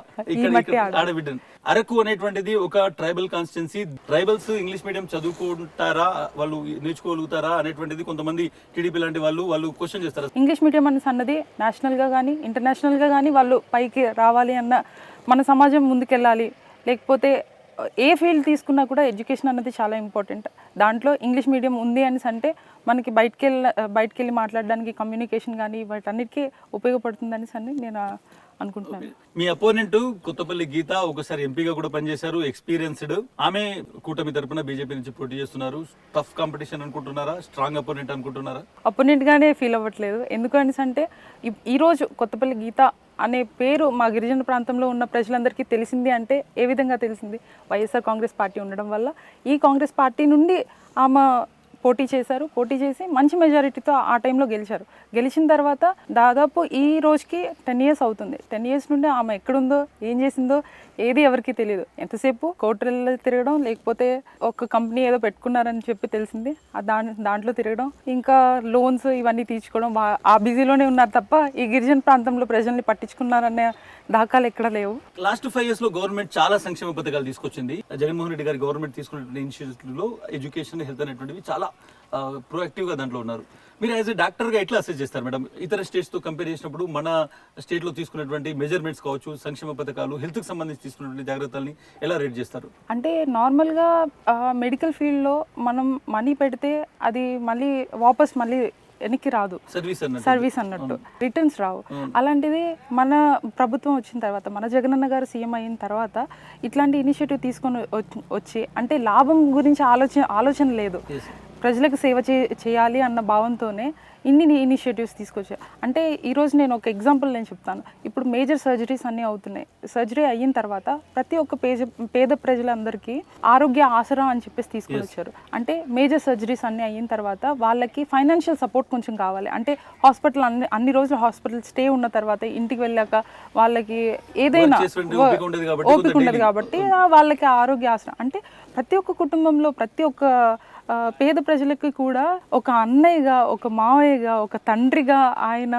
ఆడబిడ్డ. అరకు అనేటువంటిది ఒక tribal constituency. Tribals English medium చదువుకుంటారా, వాళ్ళు నేర్చుకోగలుగుతారా అనేటువంటిది కొంతమంది టీడీపీ లాంటి వాళ్ళు క్వశ్చన్ చేస్తారు. ఇంగ్లీష్ మీడియం అన్నది నేషనల్గా కానీ ఇంటర్నేషనల్గా కానీ వాళ్ళు పైకి రావాలి అన్న, మన సమాజం ముందుకెళ్ళాలి, లేకపోతే ఏ ఫీల్డ్ తీసుకున్నా కూడా ఎడ్యుకేషన్ అన్నది చాలా ఇంపార్టెంట్. దాంట్లో ఇంగ్లీష్ మీడియం ఉంది అని అంటే మనకి బయటికి వెళ్ళి మాట్లాడడానికి కమ్యూనికేషన్ కానీ వాటన్నిటికీ ఉపయోగపడుతుందని నేను అనుకుంటున్నాను. మీ అపోనెంట్ కొత్తపల్లి గీత ఒకసారి ఎంపీగా కూడా పనిచేశారు, ఎక్స్పీరియన్స్డ్. ఆమె కూటమి తరపున బీజేపీ నుంచి పోటీ చేస్తున్నారు. టఫ్ కాంపిటీషన్ అనుకుంటున్నారా, స్ట్రాంగ్ అపోనెంట్ అనుకుంటున్నారా? అపోనెంట్ గానే ఫీల్ అవ్వట్లేదు. ఎందుకని అంటే ఈరోజు కొత్తపల్లి గీత అనే పేరు మా గిరిజన ప్రాంతంలో ఉన్న ప్రజలందరికీ తెలిసింది అంటే ఏ విధంగా తెలిసింది? వైఎస్ఆర్ కాంగ్రెస్ పార్టీ ఉండడం వల్ల. ఈ కాంగ్రెస్ పార్టీ నుండి ఆమె పోటీ చేసి మంచి మెజారిటీతో ఆ టైంలో గెలిచారు. గెలిచిన తర్వాత దాదాపు ఈ రోజుకి 10 years అవుతుంది. 10 years నుండి ఆమె ఎక్కడుందో, ఏం చేసిందో ఏది ఎవరికి తెలియదు. ఎంతసేపు కోర్టులలో తిరగడం, లేకపోతే ఒక కంపెనీ ఏదో పెట్టుకున్నారని చెప్పి తెలిసింది, దాంట్లో తిరగడం, ఇంకా లోన్స్ ఇవన్నీ తీర్చుకోవడం, ఆ బిజీలోనే ఉన్నారు తప్ప ఈ గిరిజన ప్రాంతంలో ప్రజల్ని పట్టించుకున్నారనే దాఖలు ఎక్కడ లేవు. లాస్ట్ 5 years లో గవర్నమెంట్ చాలా సంక్షేమ పథకాలు తీసుకొచ్చింది. జగన్మోహన్ రెడ్డి గారి గవర్నమెంట్ తీసుకున్నటువంటి ఇనిషియేటివ్లో ఎడ్యుకేషన్, హెల్త్ అనేటువంటివి చాలా ప్రొయాక్టివ్గా దాంట్లో ఉన్నారు. మీరు యాజ్ ఎ డాక్టర్గా ఎట్లా అసెస్ చేస్తారు మేడం? ఇతర స్టేట్స్తో కంపేర్ చేసినప్పుడు మన స్టేట్లో తీసుకున్నటువంటి మెజర్మెంట్స్ కావచ్చు, సంక్షేమ పథకాలు, హెల్త్కి సంబంధించి తీసుకున్నటువంటి జాగ్రత్తల్ని ఎలా రేట్ చేస్తారు? అంటే నార్మల్గా మెడికల్ ఫీల్డ్లో మనం మనీ పెడితే అది మళ్ళీ వాపస్ వెనక్కి రాదు, సర్వీస్ అన్నట్టు రిటర్న్స్ రావు. అలాంటిది మన ప్రభుత్వం వచ్చిన తర్వాత, మన జగనన్న గారు సీఎం అయిన తర్వాత ఇట్లాంటి ఇనిషియేటివ్ తీసుకొని వచ్చి, అంటే లాభం గురించి ఆలోచన లేదు, ప్రజలకు సేవ చేయాలి అన్న భావంతోనే ఇన్ని ఇనిషియేటివ్స్ తీసుకొచ్చారు. అంటే ఈరోజు నేను ఒక ఎగ్జాంపుల్ చెప్తాను. ఇప్పుడు మేజర్ సర్జరీస్ అన్నీ అవుతున్నాయి. సర్జరీ అయిన తర్వాత ప్రతి ఒక్క పేద ప్రజలందరికీ ఆరోగ్య ఆసరా అని చెప్పేసి తీసుకొని వచ్చారు. అంటే మేజర్ సర్జరీస్ అన్నీ అయిన తర్వాత వాళ్ళకి ఫైనాన్షియల్ సపోర్ట్ కొంచెం కావాలి. అంటే హాస్పిటల్ అన్ని రోజులు హాస్పిటల్ స్టే ఉన్న తర్వాత ఇంటికి వెళ్ళాక వాళ్ళకి ఏదైనా ఓపిక ఉండదు కాబట్టి వాళ్ళకి ఆరోగ్య ఆసరా. అంటే ప్రతి ఒక్క కుటుంబంలో ప్రతి ఒక్క పేద ప్రజలకి కూడా ఒక అన్నయ్యగా, ఒక మావయ్యగా, ఒక తండ్రిగా ఆయన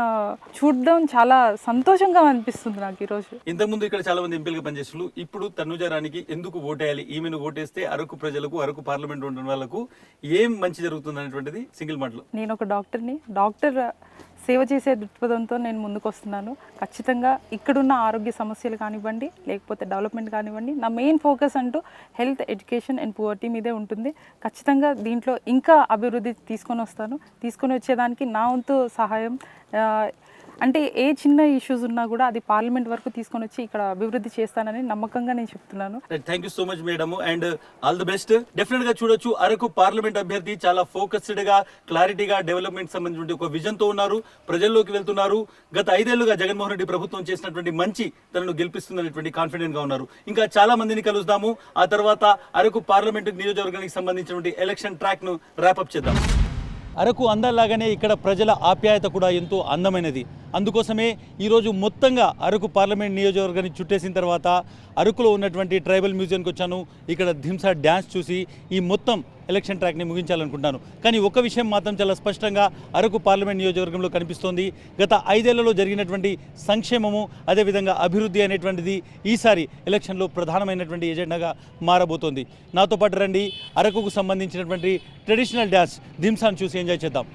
చూడడం చాలా సంతోషంగా అనిపిస్తుంది నాకు ఈరోజు. ఇంతకుముందు ఇక్కడ చాలా మంది ఎంపీలుగా పనిచేస్తున్నారు. ఇప్పుడు తనుజారానికి ఎందుకు ఓటేయాలి, ఈమెను ఓటేస్తే అరకు ప్రజలకు, అరకు పార్లమెంట్ ఉన్న వాళ్ళకు ఏం మంచి జరుగుతుంది అనేటువంటిది సింగిల్ మాటలో? నేను ఒక డాక్టర్ని, డాక్టర్ సేవ చేసే దృక్పథంతో నేను ముందుకు వస్తున్నాను. ఖచ్చితంగా ఇక్కడున్న ఆరోగ్య సమస్యలు కానివ్వండి, లేకపోతే డెవలప్మెంట్ కానివ్వండి, నా మెయిన్ ఫోకస్ అంటూ హెల్త్, ఎడ్యుకేషన్ అండ్ పువర్టీ మీదే ఉంటుంది. ఖచ్చితంగా దీంట్లో ఇంకా అభివృద్ధి తీసుకొని వచ్చేదానికి నా వంతు సహాయం. అంటే ఏ చిన్న ఇష్యూస్ ఉన్నా కూడా అది పార్లమెంట్ వరకు తీసుకొని వచ్చి ఇక్కడ అభివృద్ధి చేస్తానని నమ్మకంగా నేను చెప్తున్నాను. Thank you so much madam, and all the best. Definite గా చూడొచ్చు, అరకు పార్లమెంట్ అభ్యర్థి చాలా ఫోకస్డ్ గా, క్లారిటీగా డెవలప్మెంట్ సంబంధించిన ఒక విజన్ తో ఉన్నారు, ప్రజల్లోకి వెళ్తున్నారు. గత 5 ఏళ్లుగా జగన్మోహన్ రెడ్డి ప్రభుత్వం చేసినటువంటి మంచి తనను గెలిపిస్తున్నటువంటి కాన్ఫిడెంట్ గా ఉన్నారు. ఇంకా చాలా మందిని కలుద్దాము. ఆ తర్వాత అరకు పార్లమెంట్ నియోజకవర్గానికి సంబంధించినటువంటి ఎలక్షన్ ట్రాక్ ను ర్యాపప్ చేద్దాం. అరకు అందాల్లాగానే ఇక్కడ ప్రజల ఆప్యాయత కూడా ఎంతో అందమైనది. అందుకోసమే ఈరోజు మొత్తంగా అరకు పార్లమెంట్ నియోజకవర్గాన్ని చుట్టేసిన తర్వాత అరకులో ఉన్నటువంటి ట్రైబల్ మ్యూజియంకి వచ్చాను. ఇక్కడ ధింసా డ్యాన్స్ చూసి ఈ మొత్తం ఎలక్షన్ ట్రాక్ని ముగించాలనుకుంటున్నాను. కానీ ఒక విషయం మాత్రం చాలా స్పష్టంగా అరకు పార్లమెంట్ నియోజకవర్గంలో కనిపిస్తోంది. గత 5 ఏళ్లలో జరిగినటువంటి సంక్షేమము, అదేవిధంగా అభివృద్ధి అనేటువంటిది ఈసారి ఎలక్షన్లో ప్రధానమైనటువంటి ఎజెండాగా మారబోతోంది. నాతో పాటు రండి, అరకుకు సంబంధించినటువంటి ట్రెడిషనల్ డ్యాన్స్ ధింసాను చూసి ఎంజాయ్ చేద్దాం.